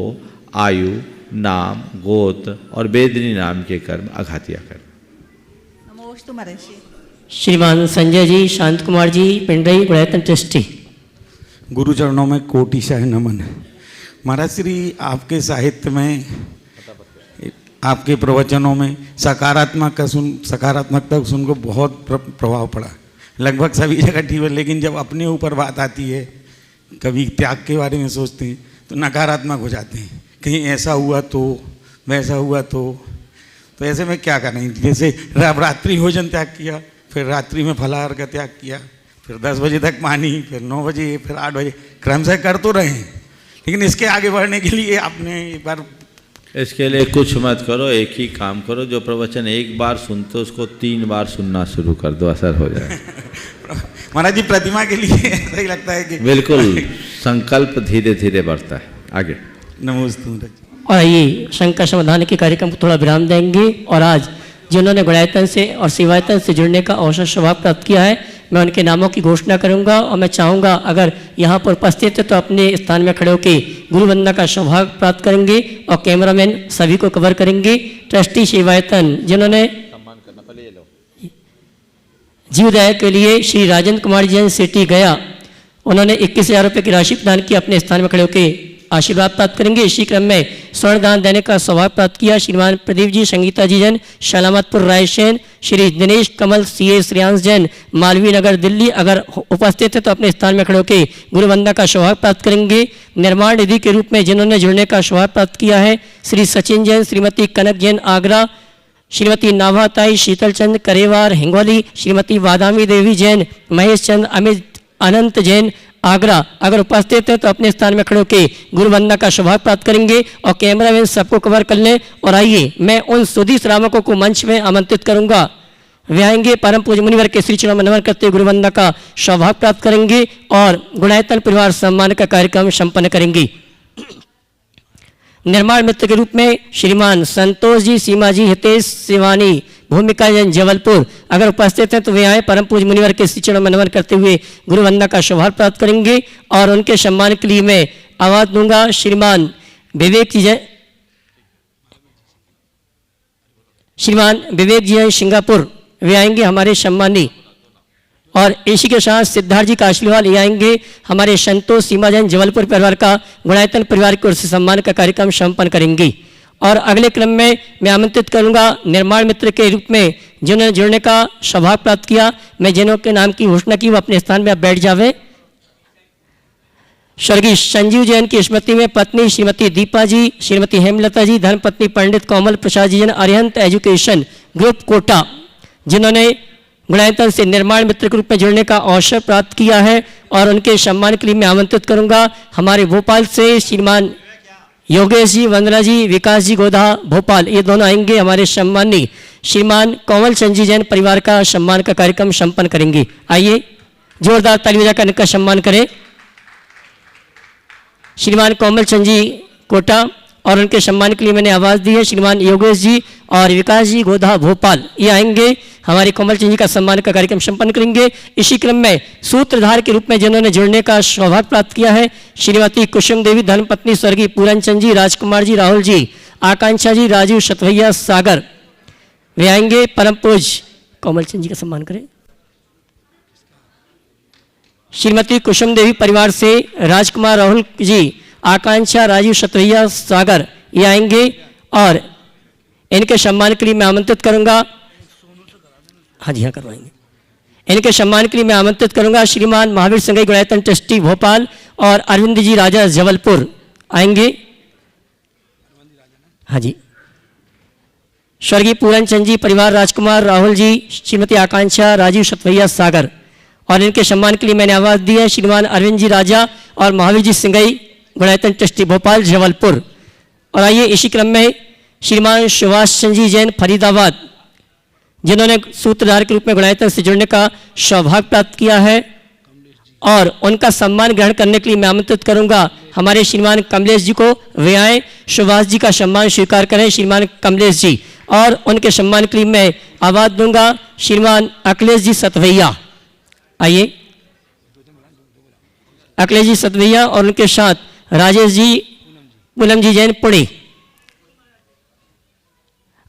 आयु, नाम, गोत्र और वेदनी नाम के कर्म अघातिया कर्म।
नमोस्तु महर्षि।
श्रीमान संजय जी, शांत कुमार जी, पिंडई गुणायतन ट्रस्टी।
गुरु चरणों में कोटि शह नमन। महाराज श्री, आपके साहित्य में, आपके प्रवचनों में सकारात्मकता सुन को बहुत प्रभाव पड़ा। लगभग सभी जगह ठीक है, लेकिन जब अपने ऊपर बात आती है, कभी त्याग के बारे में सोचते हैं तो नकारात्मक हो जाते हैं, कहीं ऐसा हुआ तो, वैसा हुआ तो ऐसे में क्या करें? जैसे रात्रि भोजन त्याग किया, फिर रात्रि में फलाहार का त्याग किया, फिर 10 बजे तक पानी, फिर 9 बजे, फिर 8 बजे, क्रमशः कर तो रहे हैं, लेकिन इसके आगे बढ़ने के लिए आपने एक बार,
इसके लिए कुछ मत करो, एक ही काम करो, जो प्रवचन एक बार सुनते हो उसको 3 बार सुनना शुरू कर दो, असर हो जाए।
महाराज जी, प्रतिमा के लिए ऐसा ही लगता है कि
बिल्कुल संकल्प धीरे धीरे बढ़ता है। आगे
नमस्ते।
और आइए शंका समाधान के कार्यक्रम को थोड़ा विराम देंगे। और आज जिन्होंने गुणायतन से और सेवायतन से जुड़ने का अवसर सौभाग्य प्राप्त किया है, मैं उनके नामों की घोषणा करूंगा, और मैं चाहूँगा अगर यहाँ पर उपस्थित है तो अपने स्थान में खड़े होकर गुरु वंदना का सौभाग्य प्राप्त करेंगे, और कैमरामैन सभी को कवर करेंगे। ट्रस्टी सेवायतन जिन्होंने जीवदया के लिए श्री राजेंद्र कुमार जैन सिटी गया, उन्होंने 21,000 रुपये की राशि प्रदान की, अपने स्थान में खड़े होकर आशीर्वाद प्राप्त करेंगे। इसी क्रम में स्वर्ण दान देने का सौभाग्य प्राप्त किया श्रीमान प्रदीप जी, संगीता जी जैन, सलामतपुर रायसेन, श्री दिनेश कमल सीए श्रेयांश जैन, मालवीय नगर दिल्ली, अगर उपस्थित है तो अपने स्थान में खड़े होकर गुरु वंदना का सौभाग्य प्राप्त करेंगे। निर्माण निधि के रूप में जिन्होंने जुड़ने का सौभाग्य प्राप्त किया है श्री सचिन जैन, श्रीमती कनक जैन आगरा, श्रीमती नाभाताई शीतल चंद करेवार हिंगोली, श्रीमती वादामी देवी जैन, महेश चंद अमित अनंत जैन आगरा, अगर उपस्थित है तो अपने स्थान में खड़े होकर गुरु वंदना का सौभाग्य प्राप्त करेंगे, और कैमरामैन सबको कवर कर लें। और आइए मैं उन सुधी श्रावकों को मंच में आमंत्रित करूंगा, वे आएंगे, परम पूज्य मुनिवर के श्री चरणों में नमन करते गुरु वंदना का सौभाग्य प्राप्त करेंगे और गुणायतन परिवार सम्मान का कार्यक्रम संपन्न करेंगे। निर्माण मित्र के रूप में श्रीमान संतोष जी, सीमा जी, हितेश शिवानी, भूमिका जैन जबलपुर, अगर उपस्थित हैं तो वे आए, परम पूज्य मुनिवर के श्री चरणों में नमन करते हुए गुरु वंदना का सौभाग्य प्राप्त करेंगे। और उनके सम्मान के लिए मैं आवाज दूंगा श्रीमान विवेक जी जैन, श्रीमान विवेक जी जैन सिंगापुर, वे आएंगे हमारे सम्मानी। और इसी के साथ सिद्धार्थ जी काशलीवाल ये आएंगे, हमारे संतोष सीमा जैन जबलपुर परिवार का गुणायतन परिवार की ओर से सम्मान का कार्यक्रम संपन्न करेंगे। और अगले क्रम में मैं आमंत्रित करूंगा निर्माण मित्र के रूप में जिन्होंने जुड़ने का सौभाग्य प्राप्त किया, मैं जिन्हों के नाम की घोषणा की वो अपने स्थान में आप बैठ जावे। स्वर्गीय संजीव जैन की स्मृति में पत्नी श्रीमती दीपा जी, श्रीमती हेमलता जी, धर्मपत्नी पंडित कोमल प्रसाद जी जैन, अरिहंत एजुकेशन ग्रुप कोटा, जिन्होंने गुणायतन से निर्माण मित्र के रूप में जुड़ने का अवसर प्राप्त किया है। और उनके सम्मान के लिए मैं आमंत्रित करूंगा हमारे भोपाल से श्रीमान योगेश जी, वंदना जी, विकास जी गोधा भोपाल, ये दोनों आएंगे, हमारे सम्मानी श्रीमान कोमल चंद जी जैन परिवार का सम्मान का कार्यक्रम संपन्न करेंगे। आइए जोरदार ताली बजाकर इनका सम्मान करें। श्रीमान कोमल चंद जी कोटा और उनके सम्मान के लिए मैंने आवाज़ दी है श्रीमान योगेश जी और विकास जी गोधा भोपाल, ये आएंगे हमारी कोमल चंद जी का सम्मान का कार्यक्रम संपन्न करेंगे। इसी क्रम में सूत्रधार के रूप में जिन्होंने जुड़ने का सौभाग्य प्राप्त किया है श्रीमती कुसुम देवी धर्मपत्नी स्वर्गीय पूरन चंद जी, राजकुमार जी, राहुल जी, आकांक्षा जी, राजीव सतभैया सागर, वे आएंगे। परम पूज्य कोमल चंद जी का सम्मान करें। श्रीमती कुसुम देवी परिवार से राजकुमार, राहुल जी, आकांक्षा, राजीव सतभैया सागर, ये आएंगे और इनके सम्मान के लिए मैं आमंत्रित करूंगा, हाँ जी हाँ करवाएंगे। इनके सम्मान के लिए मैं आमंत्रित करूंगा श्रीमान महावीर संघई गुणायतन ट्रस्टी भोपाल और अरविंद जी राजा जबलपुर आएंगे। हाँ जी, स्वर्गीय पूरन चंद जी परिवार, राजकुमार, राहुल जी, श्रीमती आकांक्षा, राजीव सतभैया सागर, और इनके सम्मान के लिए मैंने आवाज़ दी है श्रीमान अरविंद जी राजा और महावीर जी सिंगई गुणायतन ट्रस्टी भोपाल जबलपुर। और आइए इसी क्रम में श्रीमान सुभाष चंद जी जैन फरीदाबाद, जिन्होंने सूत्रधार के रूप में गुणायतन से जुड़ने का सौभाग्य प्राप्त किया है, और उनका सम्मान ग्रहण करने के लिए मैं आमंत्रित करूंगा हमारे श्रीमान कमलेश जी को। वे आए, सुभाष जी का सम्मान स्वीकार करें श्रीमान कमलेश जी, और उनके सम्मान के लिए मैं आवाज़ दूंगा श्रीमान अखिलेश जी सतभैया। आइए अखिलेश जी सतभैया और उनके साथ राजेश जी, पूनम जी जैन पुणे।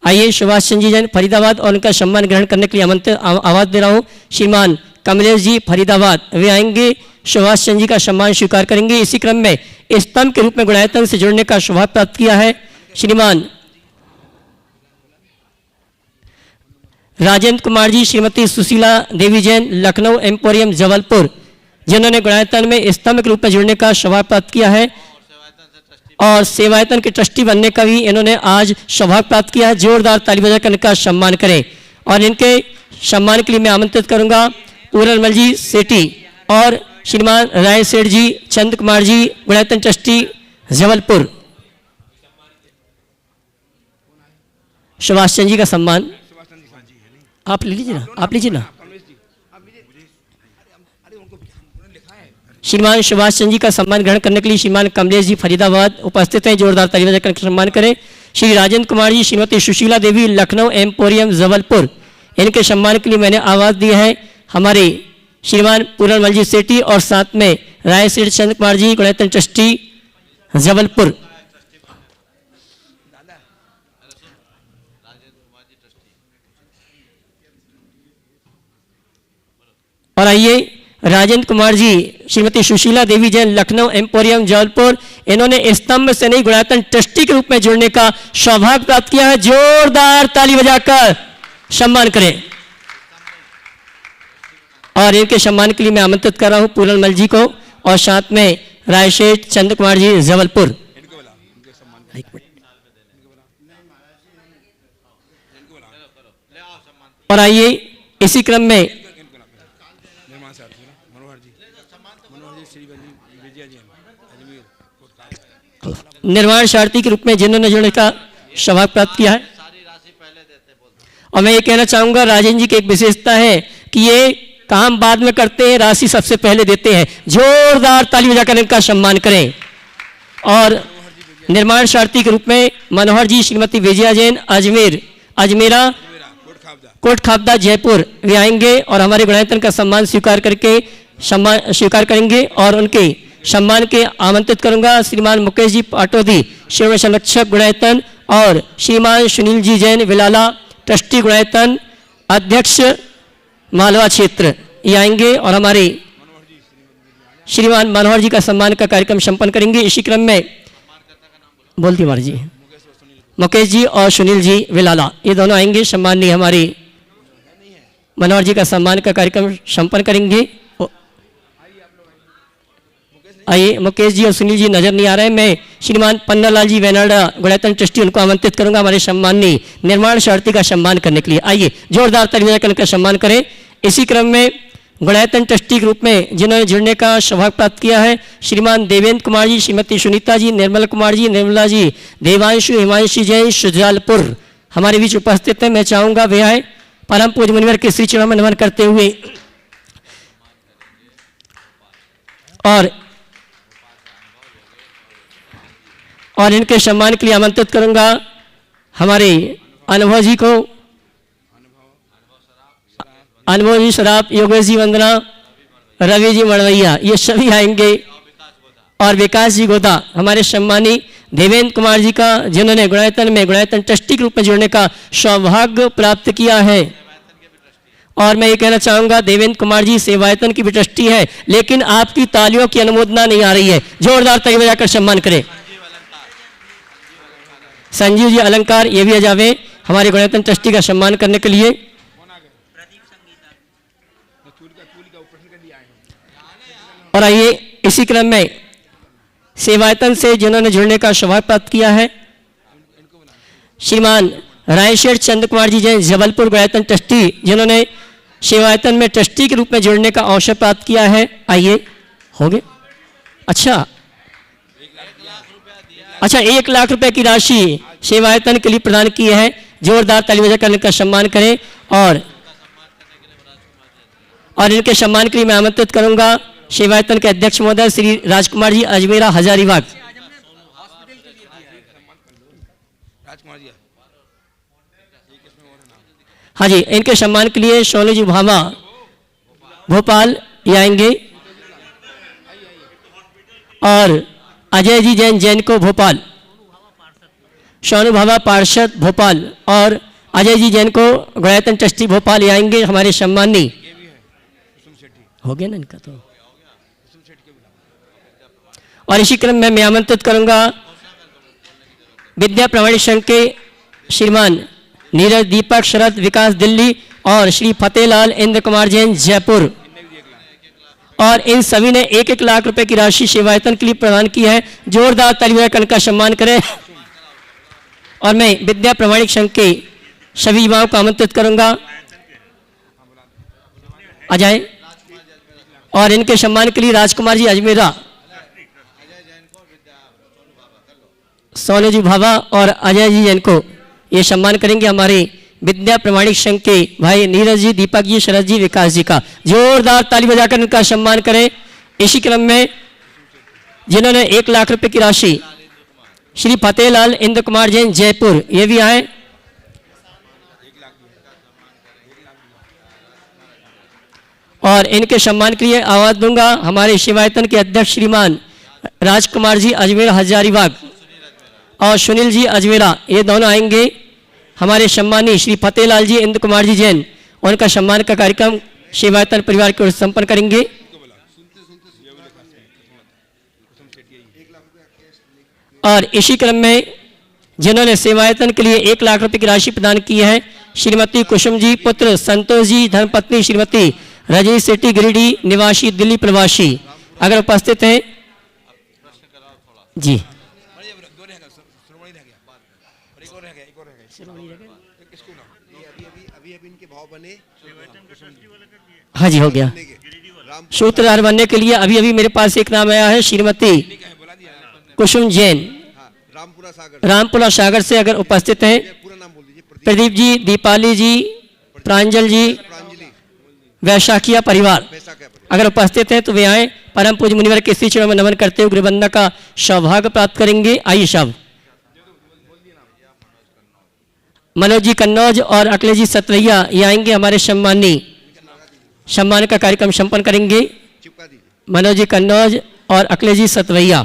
आइए सुभाष चंद जी जैन फरीदाबाद और उनका सम्मान ग्रहण करने के लिए आमंत्रित आवाज़ दे रहा हूँ श्रीमान कमलेश जी फरीदाबाद, वे आएंगे, सुभाष चंद जी का सम्मान स्वीकार करेंगे। इसी क्रम में स्तंभ के रूप में गुणायतन से जुड़ने का सौभाग्य प्राप्त किया है श्रीमान राजेंद्र कुमार जी, श्रीमती सुशीला देवी जैन लखनऊ एम्पोरियम जबलपुर, जिन्होंने गुणायतन में स्तंभ के रूप में जुड़ने का सौभाग्य प्राप्त किया है और सेवायतन के ट्रस्टी बनने का भी इन्होंने आज सौभाग्य प्राप्त किया है। जोरदार ताली बजाकर इनका सम्मान करें। और इनके सम्मान के लिए मैं आमंत्रित करूंगा पूरनमल जी सेठी और श्रीमान राय सेठ जी, चंद कुमार जी, गुणायतन ट्रस्टी जबलपुर। सुभाष चंद जी का सम्मान आप ले लीजिए ना, आप लीजिए ना। श्रीमान सुभाष चंद जी का सम्मान ग्रहण करने के लिए श्रीमान कमलेश जी फरीदाबाद उपस्थित हैं, जोरदार ताली बजाकर सम्मान करें। श्री राजेंद्र कुमार जी, श्रीमती सुशीला देवी लखनऊ एम्पोरियम जबलपुर, इनके सम्मान के लिए मैंने आवाज़ दी है हमारे श्रीमान पूरनमल जी सेठी और साथ में राय सेठ चंद कुमार जी, गुणायतन ट्रस्टी जबलपुर। और आइए राजेंद्र कुमार जी, श्रीमती सुशीला देवी जैन लखनऊ एम्पोरियम जबलपुर, इन्होंने स्तंभ से नहीं गुणायतन ट्रस्टी के रूप में जुड़ने का सौभाग्य प्राप्त किया है। जोरदार ताली बजाकर सम्मान करें। और इनके सम्मान के लिए मैं आमंत्रित कर रहा हूं पूरनमल जी को और साथ में रायशेठ चंद्र कुमार जी जबलपुर। और आइए इसी क्रम में निर्माण सारथी के रूप में जिन्होंने जुड़ने का सौभाग्य प्राप्त किया है। और मैं ये कहना चाहूंगा राजेंद्र जी की एक विशेषता है कि ये काम बाद में करते हैं, राशि सबसे पहले देते हैं। जोरदार ताली बजाकर इनका सम्मान करें। और निर्माण सारथी के रूप में मनोहर जी, श्रीमती विजया जैन अजमेरा कोट खाबदा जयपुर, वे आएंगे और हमारे गुणायतन का सम्मान स्वीकार करेंगे। और उनके सम्मान के आमंत्रित करूंगा श्रीमान मुकेश जी पाटोदी, शिव संरक्षक गुणायतन, और श्रीमान सुनील जी जैन विलाला ट्रस्टी गुणायतन अध्यक्ष मालवा क्षेत्र, ये आएंगे और हमारे श्रीमान मनोहर जी का सम्मान का कार्यक्रम संपन्न करेंगे। इसी क्रम में बोलती मार जी मुकेश जी और सुनील जी विलाला, ये दोनों आएंगे, सम्माननीय हमारे मनोहर जी का सम्मान का कार्यक्रम संपन्न करेंगे। आइए मुकेश जी और सुनील जी नजर नहीं आ रहे हैं। मैं श्रीमान पन्नालाल जी वेनाडा गुणायतन ट्रस्टी, उनको आमंत्रित करूंगा हमारे सम्माननीय निर्माण सारथी का सम्मान करने के लिए। आइए जोरदार ताली बजाकर उनका सम्मान करें। इसी क्रम में गुणायतन ट्रस्टी के रूप में जिन्होंने जुड़ने का सौभाग्य प्राप्त किया है श्रीमान देवेंद्र कुमार जी, श्रीमती सुनीता जी, निर्मल कुमार जी, निर्मला जी, देवांशु हिमांशु जैन शुजालपुर, हमारे बीच उपस्थित हैं। मैं चाहूंगा वे आए परम पूज्य मुनिवर के श्री चरणों में नमन करते हुए। और और इनके सम्मान के लिए आमंत्रित करूंगा हमारे अनुभव जी को। अनुभव जी सराफ, योगेश जी वंदना, रवि जी मड़वैया, ये सभी आएंगे। और विकास जी गोदा, हमारे सम्मानी देवेंद्र कुमार जी का, जिन्होंने गुणायतन में गुणायतन ट्रस्टी के रूप में जुड़ने का सौभाग्य प्राप्त किया है। और मैं ये कहना चाहूंगा, देवेंद्र कुमार जी सेवायतन की भी ट्रस्टी है, लेकिन आपकी तालियों की अनुमोदना नहीं आ रही है। जोरदार ताली बजाकर सम्मान करें। संजीव जी अलंकार, ये भी आ जावे हमारे गुणायतन ट्रस्टी का सम्मान करने के लिए। और आइए इसी क्रम में सेवायतन से जिन्होंने जुड़ने का सौभाग्य प्राप्त किया है, श्रीमान रायशेठ चंद्र कुमार जी जैन, जबलपुर गुणायतन ट्रस्टी, जिन्होंने सेवायतन में ट्रस्टी के रूप में जुड़ने का अवसर प्राप्त किया है। आइए, हो गए। अच्छा, 1 लाख रुपए की राशि सेवायतन के लिए प्रदान की है। जोरदार ताली बजाकर इनका सम्मान करें। और इनके सम्मान के लिए मैं आमंत्रित करूंगा सेवायतन के अध्यक्ष महोदय श्री राजकुमार जी अजमेरा हजारीबाग। हाँ जी, इनके सम्मान के लिए सोनू जी भामा भोपाल ये आएंगे। और अजय जी जैन, जैन को भोपाल, सोनू भामा पार्षद भोपाल, और अजय जी जैन को गुणायतन ट्रस्टी भोपाल ये आएंगे हमारे सम्मानी। हो गया ना इनका तो। और इसी क्रम में मैं आमंत्रित करूंगा विद्या प्रमाणिक संघ के श्रीमान नीरज दीपक शरद विकास दिल्ली और श्री फतेहलाल इंद्र कुमार जैन जयपुर। और इन सभी ने 1-1 लाख रुपए की राशि सेवायतन के लिए प्रदान की है। जोरदार ताली बजाकर का सम्मान करें। और मैं विद्या प्रमाणिक संघ के सभी युवाओं को आमंत्रित करूंगा, आ जाए। और इनके सम्मान के लिए राजकुमार जी अजमेरा, सोनू जी भाभा और अजय जी जैन को ये सम्मान करेंगे हमारे विद्या प्रमाणिक संघ के भाई नीरज जी, दीपक जी, शरद जी, विकास जी का। जोरदार ताली बजाकर इनका सम्मान करें। इसी क्रम में जिन्होंने 1 लाख रुपए की राशि श्री फतेहलाल इंद्र कुमार जैन जयपुर, ये भी आए। और इनके सम्मान के लिए आवाज दूंगा हमारे सेवायतन के अध्यक्ष श्रीमान राजकुमार जी अजमेर हजारीबाग और सुनील जी अजमेरा, ये दोनों आएंगे। हमारे सम्मानी श्री फतेहलाल जी इंद्र कुमार जी जैन, उनका सम्मान का कार्यक्रम सेवायतन परिवार की ओर से संपन्न करेंगे। और इसी क्रम में जिन्होंने सेवायतन के लिए 1 लाख रुपए की राशि प्रदान की है, श्रीमती कुसुम जी पुत्र संतोष जी, धर्मपत्नी श्रीमती रजनी सेठी गिरिडीह निवासी दिल्ली प्रवासी, अगर उपस्थित हैं जी। हाँ जी, हो गया। सूत्रधार बनने के लिए अभी मेरे पास एक नाम आया है, श्रीमती कुसुम जैन, रामपुरा सागर से, अगर उपस्थित हैं। प्रदीप जी, दीपाली जी, प्रांजल जी, वैशाखिया परिवार, अगर उपस्थित हैं तो वे आए। परम पूज्य मुनिवर के श्री चरणों में नमन करते हुए गृहबंधन का सौभाग्य प्राप्त करेंगे। आइए सब। मनोज जी कन्नौज और अखिलेश जी सतवैया ये आएंगे, हमारे सम्मान का कार्यक्रम संपन्न करेंगे। मनोज जी कन्नौज और अखिलेश जी सतवैया।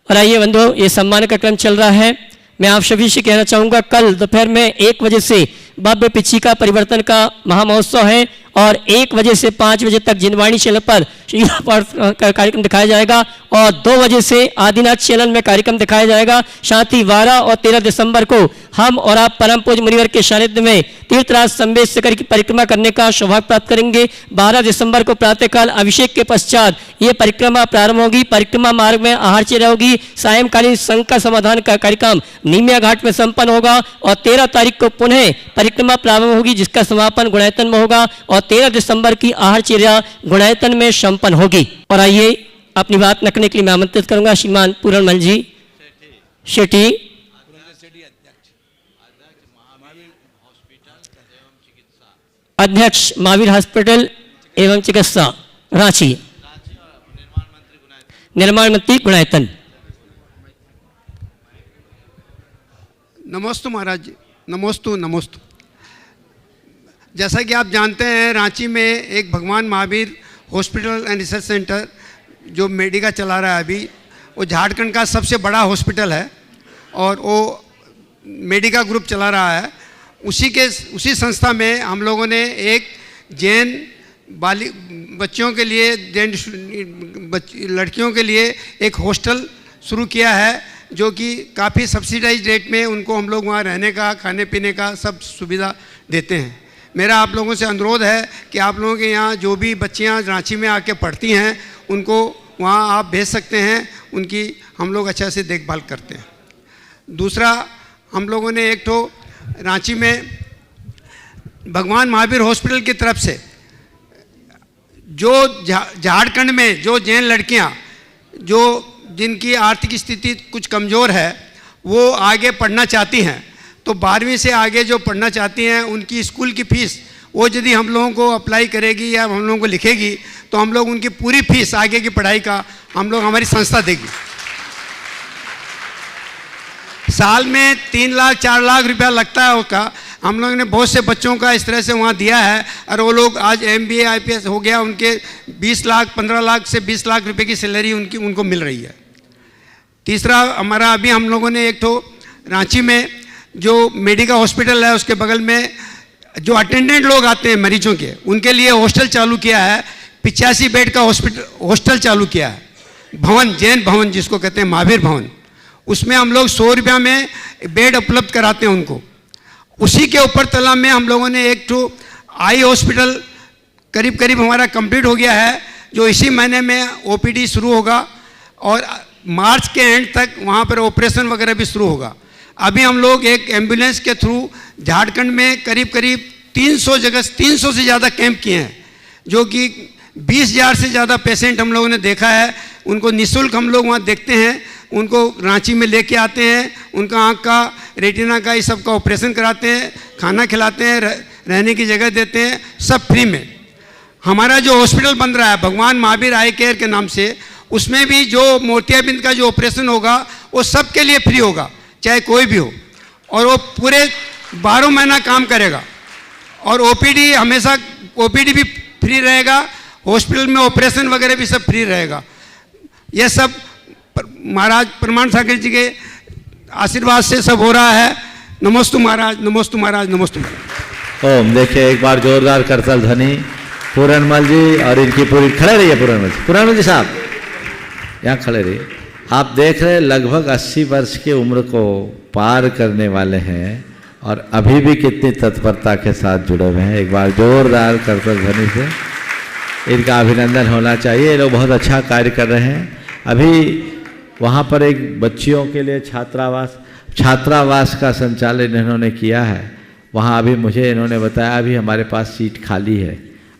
और आइए बंधुओं, ये सम्मान का क्रम चल रहा है। मैं आप सभी से कहना चाहूँगा, कल दोपहर में 1 बजे से भव्य पिछिका परिवर्तन का महामहोत्सव है और 1 बजे से 5 बजे तक जिनवाणी चैनल पर का कार्यक्रम दिखाया जाएगा और 2 बजे से आदिनाथ चैनल में कार्यक्रम दिखाया जाएगा। साथ ही 12 और 13 दिसंबर को हम और आप परम पूज्य मुनिवर के सानिध्य में तीर्थराज संवेद की परिक्रमा करने का सौभाग्य प्राप्त करेंगे। 12 दिसंबर को प्रातःकाल अभिषेक के पश्चात ये परिक्रमा प्रारंभ होगी। परिक्रमा मार्ग में आहारचर्या होगी। सायंकालीन शंका समाधान का कार्यक्रम नीमिया घाट में संपन्न होगा और 13 तारीख को पुनः परिक्रमा प्रारंभ होगी, जिसका समापन गुणायतन में होगा और 13 दिसंबर की आहारचर्या गुणायतन में संपन्न होगी। और आइए अपनी बात रखने के लिए मैं आमंत्रित करूंगा श्रीमान पूरणमल जी शेट्टी, अध्यक्ष महावीर हॉस्पिटल एवं चिकित्सा रांची, निर्माण मंत्री गुणायतन।
नमोस्तु महाराज जी, नमोस्तु नमोस्तु। जैसा कि आप जानते हैं, रांची में एक भगवान Mahavir hospital and research centre जो मेडिका चला रहा है अभी, वो झारखंड का सबसे बड़ा हॉस्पिटल है और वो मेडिका ग्रुप चला रहा है। उसी संस्था में हम लोगों ने एक जैन बच्चों के लिए, जैन लड़कियों के लिए एक हॉस्टल शुरू किया है, जो कि काफ़ी सब्सिडाइज रेट में उनको हम लोग वहाँ रहने का, खाने पीने का सब सुविधा देते हैं। मेरा आप लोगों से अनुरोध है कि आप लोगों के यहाँ जो भी बच्चियाँ रांची में आके पढ़ती हैं उनको वहाँ आप भेज सकते हैं, उनकी हम लोग अच्छा से देखभाल करते हैं। दूसरा, हम लोगों ने एक तो रांची में भगवान महावीर हॉस्पिटल की तरफ से जो झारखंड में जो जैन लड़कियाँ जो जिनकी आर्थिक स्थिति कुछ कमज़ोर है, वो आगे पढ़ना चाहती हैं, तो 12वीं से आगे जो पढ़ना चाहती हैं उनकी स्कूल की फ़ीस वो यदि हम लोगों को अप्लाई करेगी या हम लोगों को लिखेगी तो हम लोग उनकी पूरी फीस आगे की पढ़ाई का हम लोग, हमारी संस्था देगी। साल में 3 लाख 4 लाख रुपया लगता है उसका। हम लोगों ने बहुत से बच्चों का इस तरह से वहाँ दिया है और वो लोग आज MBA IPS हो गया, उनके 20 लाख 15 लाख से 20 लाख रुपए की सैलरी उनको मिल रही है। तीसरा, हमारा अभी हम लोगों ने एक तो रांची में जो मेडिका हॉस्पिटल है उसके बगल में जो अटेंडेंट लोग आते हैं मरीजों के, उनके लिए हॉस्टल चालू किया है। 85 बेड का हॉस्टल चालू किया है, भवन, जैन भवन जिसको कहते हैं, महावीर भवन। उसमें हम लोग 100 रुपया में बेड उपलब्ध कराते हैं उनको। उसी के ऊपर तला में हम लोगों ने एक तो आई हॉस्पिटल करीब करीब हमारा कंप्लीट हो गया है, जो इसी महीने में OPD शुरू होगा और मार्च के एंड तक वहाँ पर ऑपरेशन वगैरह भी शुरू होगा। अभी हम लोग एक एम्बुलेंस के थ्रू झारखंड में करीब करीब 300 जगह 300 से ज़्यादा कैंप किए हैं, जो कि 20,000 से ज़्यादा पेशेंट हम लोगों ने देखा है। उनको निःशुल्क हम लोग वहाँ देखते हैं, उनको रांची में लेके आते हैं, उनका आँख का, रेटिना का, इस सब का ऑपरेशन कराते हैं, खाना खिलाते हैं, रहने की जगह देते हैं, सब फ्री में। हमारा जो हॉस्पिटल बन रहा है भगवान महावीर आई केयर के नाम से, उसमें भी जो मोतियाबिंद का जो ऑपरेशन होगा वो सबके लिए फ्री होगा, चाहे कोई भी हो, और वो पूरे 12 महीना काम करेगा। और OPD हमेशा OPD भी फ्री रहेगा, हॉस्पिटल में ऑपरेशन वगैरह भी सब फ्री रहेगा। यह सब महाराज प्रमाण सागर जी के आशीर्वाद से सब हो रहा है। नमोस्तु महाराज, नमोस्तु महाराज, नमोस्तु महाराज।
ओम। देखिए एक बार जोरदार करतल ध्वनि पूरनमल जी और इनकी पूरी, खड़े रहिए पूरनमल जी साहब, यहाँ खड़े रहिए। आप देख रहे हैं लगभग 80 वर्ष की उम्र को पार करने वाले हैं और अभी भी कितनी तत्परता के साथ जुड़े हुए हैं। एक बार जोरदार करतल ध्वनि से इनका अभिनंदन होना चाहिए। ये लोग बहुत अच्छा कार्य कर रहे हैं। अभी वहाँ पर एक बच्चियों के लिए छात्रावास का संचालन इन्होंने किया है। वहाँ अभी मुझे इन्होंने बताया अभी हमारे पास सीट खाली है।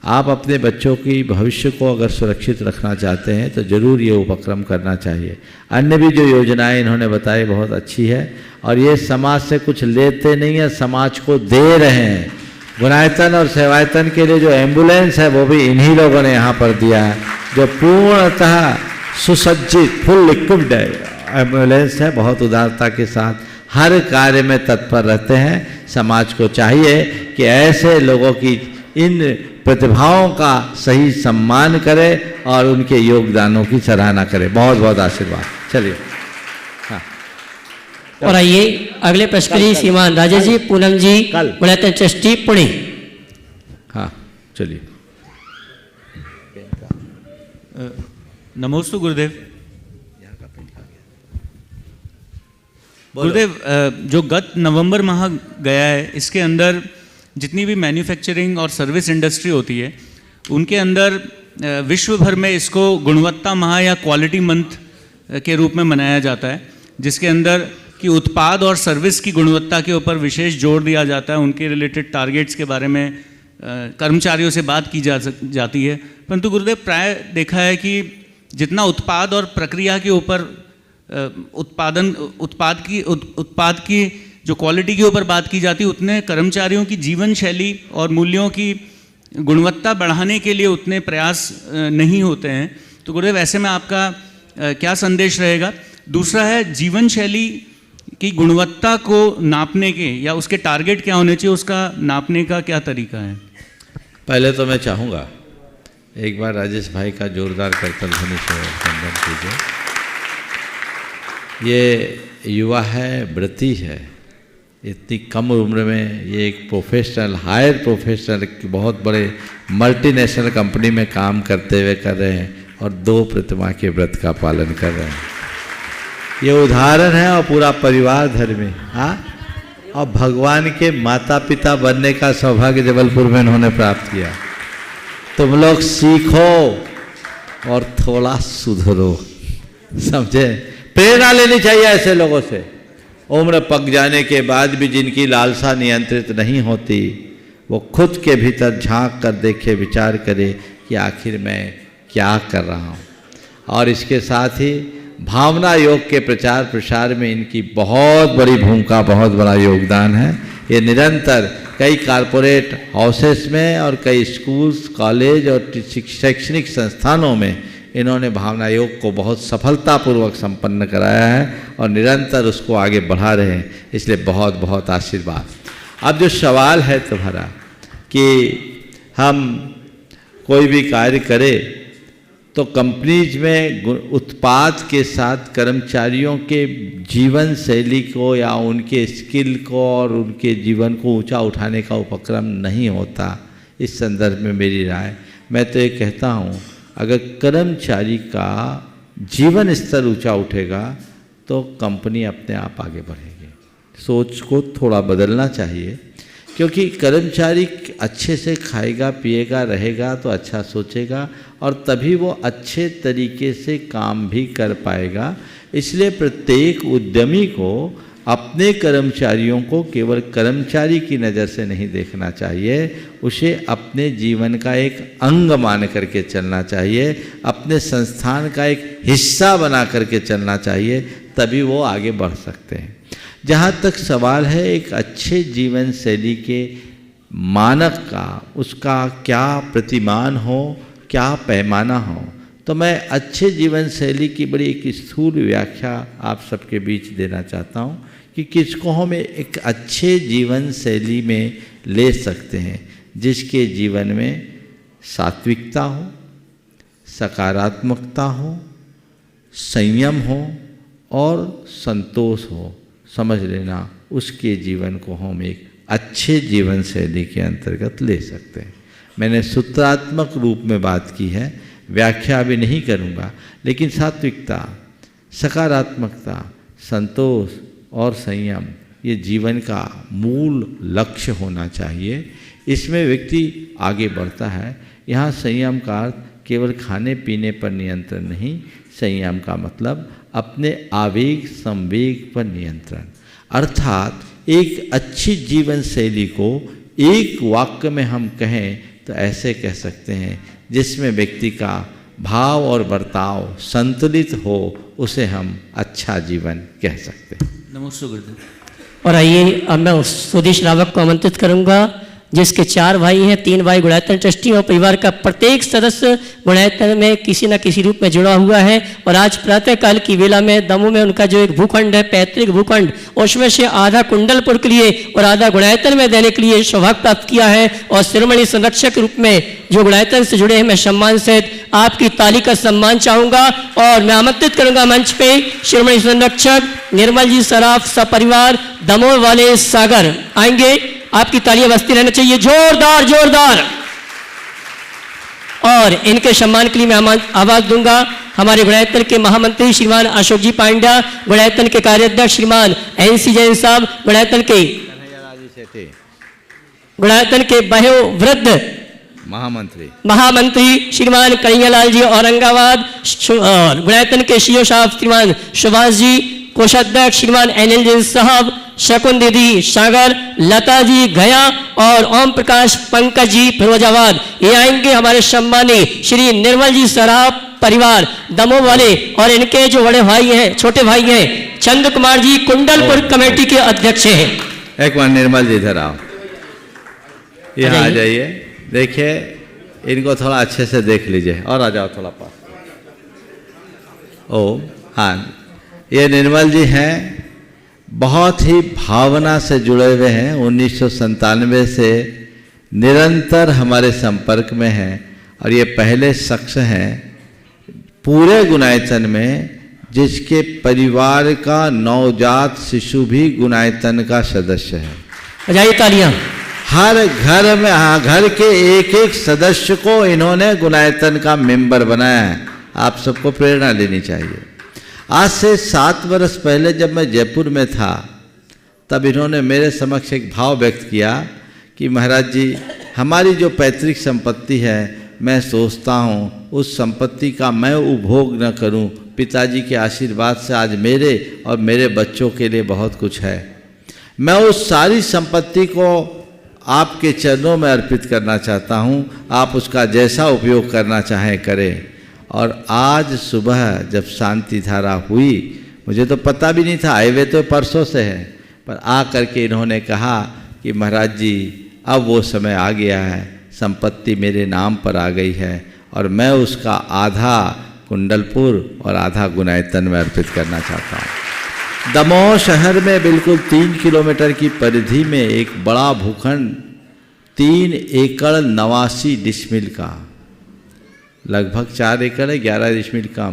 आप अपने बच्चों की भविष्य को अगर सुरक्षित रखना चाहते हैं तो ज़रूर ये उपक्रम करना चाहिए। अन्य भी जो योजनाएं इन्होंने बताई बहुत अच्छी है और ये समाज से कुछ लेते नहीं है, समाज को दे रहे हैं। गुणायतन और सेवायतन के लिए जो एम्बुलेंस है वो भी इन्हीं लोगों ने यहाँ पर दिया है, जो पूर्णतः सुसज्जित फुल इक्विप्ड एम्बुलेंस है। बहुत उदारता के साथ हर कार्य में तत्पर रहते हैं। समाज को चाहिए कि ऐसे लोगों की इन प्रतिभाओं का सही सम्मान करे और उनके योगदानों की सराहना करे। बहुत बहुत आशीर्वाद। चलिए हाँ।
और आइए अगले प्रश्न के लिए श्रीमान राजेश जी, पूनम जी, गुणायतन ट्रस्टी, पुणे।
हाँ चलिए।
नमोस्तु गुरुदेव। गुरुदेव, जो गत नवंबर माह गया है इसके अंदर जितनी भी मैन्युफैक्चरिंग और सर्विस इंडस्ट्री होती है उनके अंदर विश्व भर में इसको गुणवत्ता माह या क्वालिटी मंथ के रूप में मनाया जाता है, जिसके अंदर कि उत्पाद और सर्विस की गुणवत्ता के ऊपर विशेष जोर दिया जाता है। उनके रिलेटेड टारगेट्स के बारे में कर्मचारियों से बात की जाती है। परंतु गुरुदेव, प्राय देखा है कि जितना उत्पाद और प्रक्रिया के ऊपर उत्पाद की जो क्वालिटी के ऊपर बात की जाती है, उतने कर्मचारियों की जीवन शैली और मूल्यों की गुणवत्ता बढ़ाने के लिए उतने प्रयास नहीं होते हैं। तो गुरुदेव, ऐसे में आपका क्या संदेश रहेगा? दूसरा है जीवन शैली की गुणवत्ता को नापने के या उसके टारगेट क्या होने चाहिए, उसका नापने का क्या तरीका है?
पहले तो मैं चाहूँगा एक बार राजेश भाई का जोरदार करतल ध्वनि से अभिनंदन कीजिए। ये युवा है, व्रती है, इतनी कम उम्र में ये एक प्रोफेशनल, हायर प्रोफेशनल, बहुत बड़े मल्टीनेशनल कंपनी में काम करते हुए कर रहे हैं और 2 प्रतिमा के व्रत का पालन कर रहे हैं। ये उदाहरण है और पूरा परिवार धर्मी। हाँ, और भगवान के माता पिता बनने का सौभाग्य जबलपुर में इन्होंने प्राप्त किया। तुम लोग सीखो और थोड़ा सुधरो, समझे? प्रेरणा लेनी चाहिए ऐसे लोगों से। उम्र पक जाने के बाद भी जिनकी लालसा नियंत्रित नहीं होती, वो खुद के भीतर झांक कर देखे, विचार करे कि आखिर मैं क्या कर रहा हूँ। और इसके साथ ही भावना योग के प्रचार प्रसार में इनकी बहुत बड़ी भूमिका, बहुत बड़ा योगदान है। ये निरंतर कई कारपोरेट हाउसेस में और कई स्कूल्स, कॉलेज और शैक्षणिक संस्थानों में इन्होंने भावना योग को बहुत सफलतापूर्वक संपन्न कराया है और निरंतर उसको आगे बढ़ा रहे हैं, इसलिए बहुत बहुत आशीर्वाद। अब जो सवाल है तुम्हारा कि हम कोई भी कार्य करें तो कंपनीज में उत्पाद के साथ कर्मचारियों के जीवन शैली को या उनके स्किल को और उनके जीवन को ऊंचा उठाने का उपक्रम नहीं होता। इस संदर्भ में मेरी राय, मैं तो ये कहता हूँ, अगर कर्मचारी का जीवन स्तर ऊंचा उठेगा तो कंपनी अपने आप आगे बढ़ेगी। सोच को थोड़ा बदलना चाहिए, क्योंकि कर्मचारी अच्छे से खाएगा, पिएगा, रहेगा तो अच्छा सोचेगा और तभी वो अच्छे तरीके से काम भी कर पाएगा। इसलिए प्रत्येक उद्यमी को अपने कर्मचारियों को केवल कर्मचारी की नज़र से नहीं देखना चाहिए, उसे अपने जीवन का एक अंग मान करके चलना चाहिए, अपने संस्थान का एक हिस्सा बना करके चलना चाहिए, तभी वो आगे बढ़ सकते हैं। जहाँ तक सवाल है एक अच्छे जीवन शैली के मानक का, उसका क्या प्रतिमान हो, क्या पैमाना हो, तो मैं अच्छे जीवन शैली की बड़ी एक स्थूल व्याख्या आप सबके बीच देना चाहता हूँ कि किसको हम एक अच्छे जीवन शैली में ले सकते हैं, जिसके जीवन में सात्विकता हो, सकारात्मकता हो, संयम हो और संतोष हो। समझ लेना, उसके जीवन को हम एक अच्छे जीवन शैली के अंतर्गत ले सकते हैं। मैंने सूत्रात्मक रूप में बात की है, व्याख्या भी नहीं करूँगा, लेकिन सात्विकता, सकारात्मकता, संतोष और संयम ये जीवन का मूल लक्ष्य होना चाहिए। इसमें व्यक्ति आगे बढ़ता है। यहाँ संयम का अर्थ केवल खाने पीने पर नियंत्रण नहीं, संयम का मतलब अपने आवेग संवेग पर नियंत्रण। अर्थात एक अच्छी जीवन शैली को एक वाक्य में हम कहें तो ऐसे कह सकते हैं, जिसमें व्यक्ति का भाव और बर्ताव संतुलित हो, उसे हम अच्छा जीवन कह सकते हैं।
नमस्ते गुरुदेव।
और आइए अब मैं सुधीश रावत को आमंत्रित करूंगा, जिसके 4 भाई हैं, 3 भाई गुणायतन ट्रस्टी और परिवार का प्रत्येक सदस्य गुणायतन में किसी न किसी रूप में जुड़ा हुआ है। और आज प्रातःकाल की वेला में दमोह में उनका जो एक भूखंड है, पैतृक भूखंड, उसमें से आधा कुंडलपुर के लिए और आधा गुणायतन में देने के लिए सौभाग्य प्राप्त किया है। और शिरोमणि संरक्षक के रूप में जो गुणायतन से जुड़े हैं, मैं सम्मान सहित आपकी ताली का सम्मान चाहूँगा और मैं आमंत्रित करूँगा मंच पे शिरोमणि संरक्षक निर्मल जी सराफ सपरिवार दमोह वाले सागर आएंगे। आपकी तालियां बजती रहना चाहिए, जोरदार जोरदार। और इनके सम्मान के लिए मैं आवाज दूंगा हमारे गुणायतन के महामंत्री श्रीमान अशोक जी पांड्या, गुणायतन के कार्याध्यक्ष श्रीमान NC जैन साहब, गुणायतन के वयोवृद्ध महामंत्री श्रीमान कन्हैयालाल जी औरंगाबाद, गुणायतन के CEO साहब श्रीमान सुभाष जी, कोषाध्यक्ष श्रीमान NL जैन साहब, शकुन दीदी सागर, लता जी गया और ओम प्रकाश पंकज जी फिरोजाबाद। ये आएंगे हमारे सम्मानी श्री निर्मल जी सराफ परिवार दमोह वाले, और इनके जो बड़े भाई हैं, छोटे भाई हैं, चंद्र कुमार जी कुंडलपुर कमेटी के अध्यक्ष हैं।
एक बार निर्मल जी इधर आओ, यहाँ आ जाइए। देखिए इनको थोड़ा अच्छे से देख लीजिए और आ जाओ थोड़ा पास। ओम। हाँ, ये निर्मल जी हैं, बहुत ही भावना से जुड़े हुए हैं, 1997 से निरंतर हमारे संपर्क में हैं और ये पहले शख्स हैं पूरे गुणायतन में जिसके परिवार का नवजात शिशु भी गुणायतन का सदस्य है।
बजाइए तालियां।
हर घर में, हाँ, घर के एक एक सदस्य को इन्होंने गुणायतन का मेंबर बनाया है। आप सबको प्रेरणा लेनी चाहिए। आज से 7 वर्ष पहले जब मैं जयपुर में था तब इन्होंने मेरे समक्ष एक भाव व्यक्त किया कि महाराज जी, हमारी जो पैतृक संपत्ति है, मैं सोचता हूँ उस संपत्ति का मैं उपभोग न करूँ। पिताजी के आशीर्वाद से आज मेरे और मेरे बच्चों के लिए बहुत कुछ है। मैं उस सारी संपत्ति को आपके चरणों में अर्पित करना चाहता हूँ, आप उसका जैसा उपयोग करना चाहें करें। और आज सुबह जब शांति धारा हुई, मुझे तो पता भी नहीं था, आए हुए तो परसों से हैं, पर आ करके इन्होंने कहा कि महाराज जी, अब वो समय आ गया है, संपत्ति मेरे नाम पर आ गई है और मैं उसका आधा कुंडलपुर और आधा गुणायतन में अर्पित करना चाहता हूँ। दमोह शहर में बिल्कुल 3 किलोमीटर की परिधि में एक बड़ा भूखंड 3 एकड़ 89 डिसमिल का, लगभग 4 एकड़ 11 डिसमिल का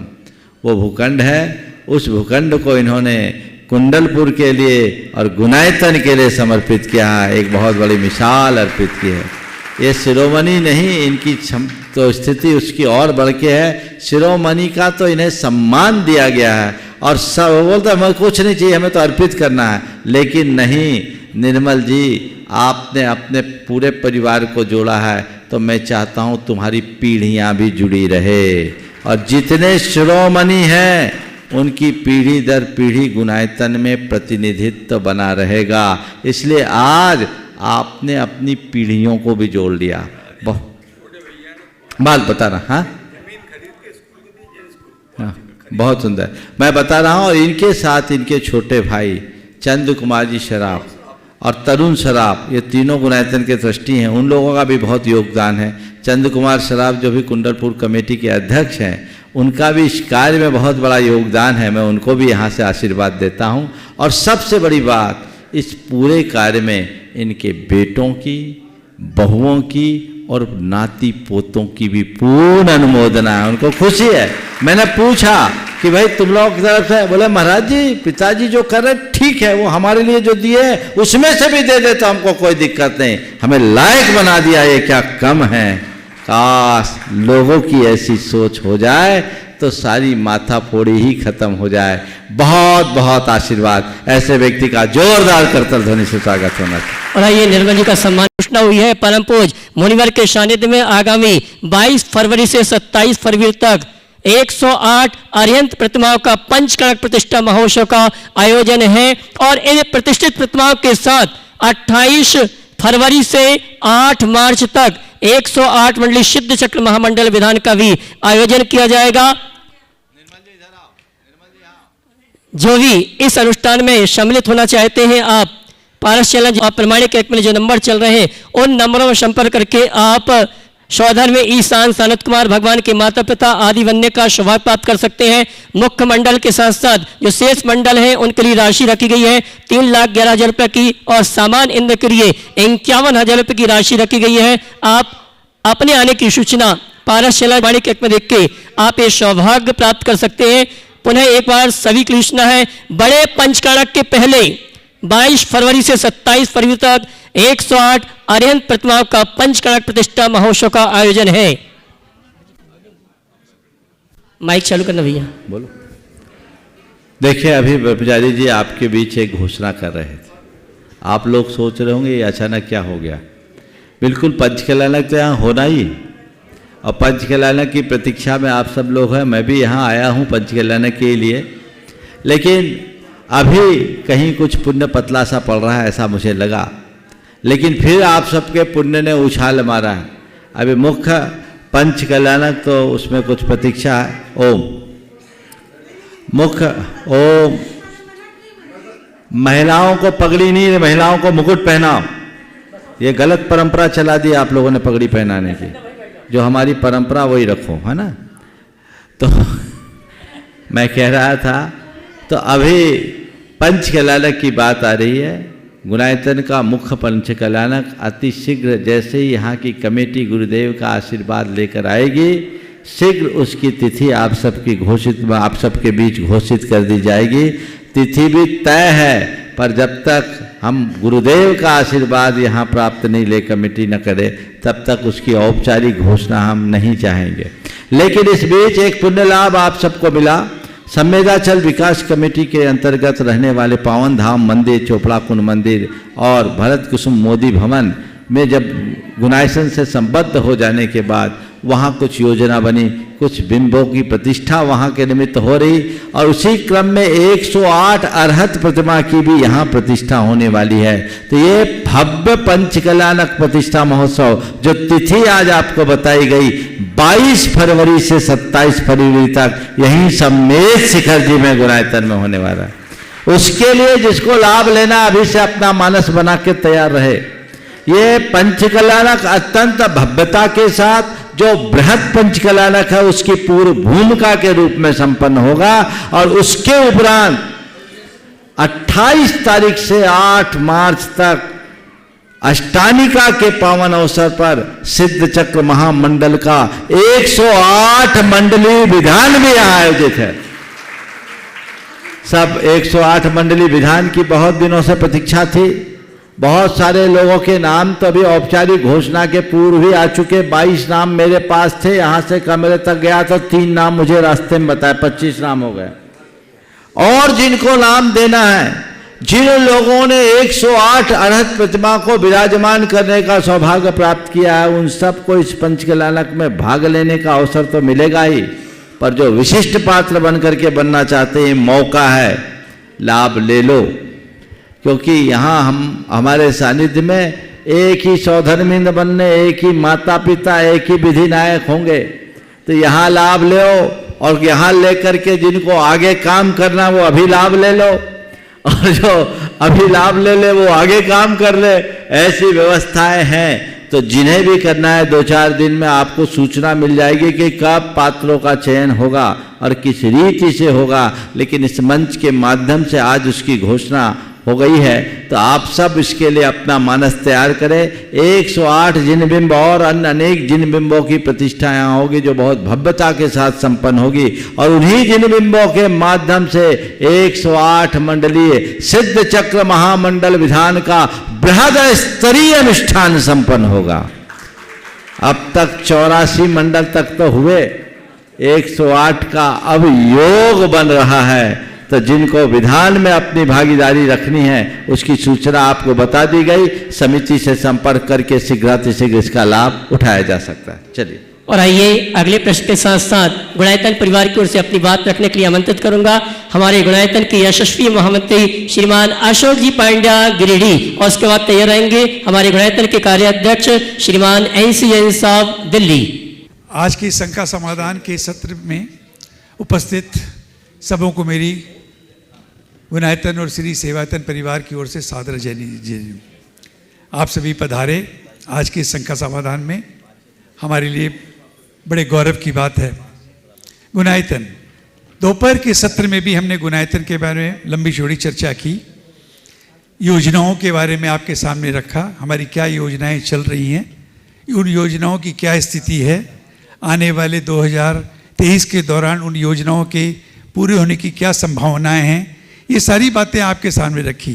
वो भूखंड है। उस भूखंड को इन्होंने कुंडलपुर के लिए और गुणायतन के लिए समर्पित किया है, एक बहुत बड़ी मिसाल अर्पित की है। ये शिरोमणि नहीं, इनकी तो स्थिति उसकी और बढ़ के है। शिरोमणि का तो इन्हें सम्मान दिया गया है और सब बोलते हमें कुछ नहीं चाहिए, हमें तो अर्पित करना है। लेकिन नहीं, निर्मल जी, आपने अपने पूरे परिवार को जोड़ा है, तो मैं चाहता हूँ तुम्हारी पीढ़ियाँ भी जुड़ी रहे और जितने शिरोमणि हैं उनकी पीढ़ी दर पीढ़ी गुणायतन में प्रतिनिधित्व बना रहेगा। इसलिए आज आपने अपनी पीढ़ियों को भी जोड़ लिया। बात बता रहा, हाँ, बहुत सुंदर। मैं बता रहा हूँ, और इनके साथ इनके छोटे भाई चंद्र कुमार जी शराफ और तरुण शराफ, ये तीनों गुणायतन के ट्रस्टी हैं, उन लोगों का भी बहुत योगदान है। चंद्र कुमार शराफ जो भी कुंडलपुर कमेटी के अध्यक्ष हैं, उनका भी इस कार्य में बहुत बड़ा योगदान है। मैं उनको भी यहाँ से आशीर्वाद देता हूँ। और सबसे बड़ी बात, इस पूरे कार्य में इनके बेटों की, बहुओं की और नाती पोतों की भी पूर्ण अनुमोदना है। उनको खुशी है। मैंने पूछा कि भाई तुम लोगों की तरफ से, बोले महाराज जी, पिताजी जो कर रहे ठीक है, वो हमारे लिए जो दिए उसमें से भी दे दे तो हमको कोई दिक्कत नहीं, हमें लायक बना दिया, ये क्या कम है। काश लोगों की ऐसी सोच हो जाए तो सारी माथा फोड़ी ही खत्म हो जाए। बहुत बहुत आशीर्वाद। ऐसे व्यक्ति का जोरदार करतल ध्वनि से स्वागत होना चाहिए।
और ये निर्मल जी का सम्मान घोषणा हुई है। परम पूज मुनिवर के सानिध्य में आगामी 22 फरवरी से 27 फरवरी तक 108 अरिहंत प्रतिमाओं का पंचकणक प्रतिष्ठा महोत्सव का आयोजन है। और इन प्रतिष्ठित प्रतिमाओं के साथ 28 फरवरी से 8 मार्च तक 108 मंडली सिद्ध चक्र महामंडल विधान का भी आयोजन किया जाएगा। जो भी इस अनुष्ठान में सम्मिलित होना चाहते हैं, आप पारस चैलेंज और प्रमाणिक एक में जो नंबर चल रहे हैं, उन नंबरों में संपर्क करके आप सौधर में ईशान सनत कुमार भगवान के माता पिता आदि बनने का सौभाग्य प्राप्त कर सकते हैं। मुख्य मंडल के साथ साथ जो शेष मंडल हैं उनके लिए राशि रखी गई है 3,11,000 रुपये की, और सामान इंद्र के लिए 51,000 रुपये की राशि रखी गई है। आप अपने आने की सूचना पारस चैलेंज प्रमाणिक एक में देख के आप ये सौभाग्य प्राप्त कर सकते हैं। पुनः एक बार सभी की सूचना है, बड़े पंचकणक के पहले 22 फरवरी से 27 फरवरी तक 108 अरिहंत प्रतिमाओं का पंचकणक प्रतिष्ठा महोत्सव का आयोजन है। माइक चालू करना भैया।
बोलो। देखिए, अभी पुजारी जी आपके बीच एक घोषणा कर रहे थे। आप लोग सोच रहे होंगे ये अचानक क्या हो गया। बिल्कुल पंचकल्याणक तो यहाँ होना ही, और पंचकल्याणक की प्रतीक्षा में आप सब लोग हैं। मैं भी यहाँ आया हूँ पंचकल्याणक के लिए, लेकिन अभी कहीं कुछ पुण्य पतला सा पड़ रहा है ऐसा मुझे लगा, लेकिन फिर आप सबके पुण्य ने उछाल मारा है। अभी मुख्य पंचकल्याणक तो उसमें कुछ प्रतीक्षा है। ओम मुख्य ओम। महिलाओं को पगड़ी नहीं, महिलाओं को मुकुट पहनाओ। ये गलत परंपरा चला दी आप लोगों ने पगड़ी पहनाने की। जो हमारी परंपरा वही रखो, है ना। तो मैं कह रहा था, तो अभी पंचकल्याणक की बात आ रही है। गुणायतन का मुख्य पंचकल्याणक अति शीघ्र जैसे ही यहाँ की कमेटी गुरुदेव का आशीर्वाद लेकर आएगी, शीघ्र उसकी तिथि आप सबके बीच घोषित कर दी जाएगी। तिथि भी तय है, पर जब तक हम गुरुदेव का आशीर्वाद यहाँ प्राप्त नहीं ले कमेटी न करे, तब तक उसकी औपचारिक घोषणा हम नहीं चाहेंगे। लेकिन इस बीच एक पुण्य लाभ आप सबको मिला। संवेदाचल विकास कमेटी के अंतर्गत रहने वाले पावन धाम मंदिर, चोपड़ा कुंड मंदिर और भरत कुसुम मोदी भवन में जब गुणायसन से संबद्ध हो जाने के बाद वहाँ कुछ योजना बनी, कुछ बिंबों की प्रतिष्ठा वहाँ के निमित्त हो रही, और उसी क्रम में 108 अरहत प्रतिमा की भी यहाँ प्रतिष्ठा होने वाली है। तो ये भव्य पंचकल्याणक प्रतिष्ठा महोत्सव जो तिथि आज आपको बताई गई 22 फरवरी से 27 फरवरी तक यहीं सम्मेद शिखर जी में गुणायतन में होने वाला है। उसके लिए जिसको लाभ लेना अभी से अपना मानस बना के तैयार रहे। ये पंचकल्याणक अत्यंत भव्यता के साथ जो बृहद पंचकल्याणक है उसकी पूर्व भूमिका के रूप में संपन्न होगा, और उसके उपरांत 28 तारीख से 8 मार्च तक अष्टानिका के पावन अवसर पर सिद्ध चक्र महामंडल का 108 मंडलीय विधान भी यहाँ आयोजित है। सब 108 मंडलीय विधान की बहुत दिनों से प्रतीक्षा थी। बहुत सारे लोगों के नाम तो अभी औपचारिक घोषणा के पूर्व ही आ चुके। 22 नाम मेरे पास थे, यहाँ से कमरे तक गया तो 3 नाम मुझे रास्ते में बताए, 25 नाम हो गए। और जिनको नाम देना है, जिन लोगों ने 108 अरहत प्रतिमा को विराजमान करने का सौभाग्य प्राप्त किया है, उन सबको इस पंचकल्याणक में भाग लेने का अवसर तो मिलेगा ही, पर जो विशिष्ट पात्र बन करके बनना चाहते हैं, मौका है, लाभ ले लो। क्योंकि यहाँ हमारे सानिध्य में एक ही सौधर्मिंद बनने, एक ही माता पिता, एक ही विधि नायक होंगे। तो यहाँ लाभ लो, और यहाँ लेकर के जिनको आगे काम करना वो अभी लाभ ले लो, और जो अभी लाभ ले ले वो आगे काम कर ले। ऐसी व्यवस्थाएं हैं। तो जिन्हें भी करना है 2-4 दिन में आपको सूचना मिल जाएगी कि कब पात्रों का चयन होगा और किस रीति से होगा। लेकिन इस मंच के माध्यम से आज उसकी घोषणा हो गई है, तो आप सब इसके लिए अपना मानस तैयार करें। 108 जिन बिंब और अन्य अनेक जिन बिंबों की प्रतिष्ठा यहाँ होगी जो बहुत भव्यता के साथ संपन्न होगी, और उन्हीं जिन बिंबों के माध्यम से 108 मंडलीय सिद्ध चक्र महामंडल विधान का बृहद स्तरीय अनुष्ठान संपन्न होगा। अब तक 84 मंडल तक तो हुए, 108 का अब योग बन रहा है। तो जिनको विधान में अपनी भागीदारी रखनी है उसकी सूचना आपको बता दी गई। समिति से संपर्क करके शीघ्रातिशीघ्र इसका लाभ उठाया जा सकता है। चलिए,
और आइए अगले प्रश्न के साथ साथ गुणायतन परिवार की ओर से अपनी बात रखने के लिए आमंत्रित करूंगा हमारे गुणायतन के यशस्वी महामंत्री श्रीमान अशोक जी पांड्या गिरिडीह, और उसके बाद तैयार रहेंगे हमारे गुणायतन के कार्याध्यक्ष श्रीमान NC जैन साहब दिल्ली।
आज की शंका समाधान के सत्र में उपस्थित सबों को मेरी गुणायतन और श्री सेवायतन परिवार की ओर से सादर जय। आप सभी पधारे आज के शंका समाधान में। हमारे लिए बड़े गौरव की बात है। गुणायतन, दोपहर के सत्र में भी हमने गुणायतन के बारे में लंबी चौड़ी चर्चा की, योजनाओं के बारे में आपके सामने रखा, हमारी क्या योजनाएं चल रही हैं, उन योजनाओं की क्या स्थिति है, आने वाले 2023 के दौरान उन योजनाओं के पूरे होने की क्या संभावनाएं हैं, ये सारी बातें आपके सामने रखी।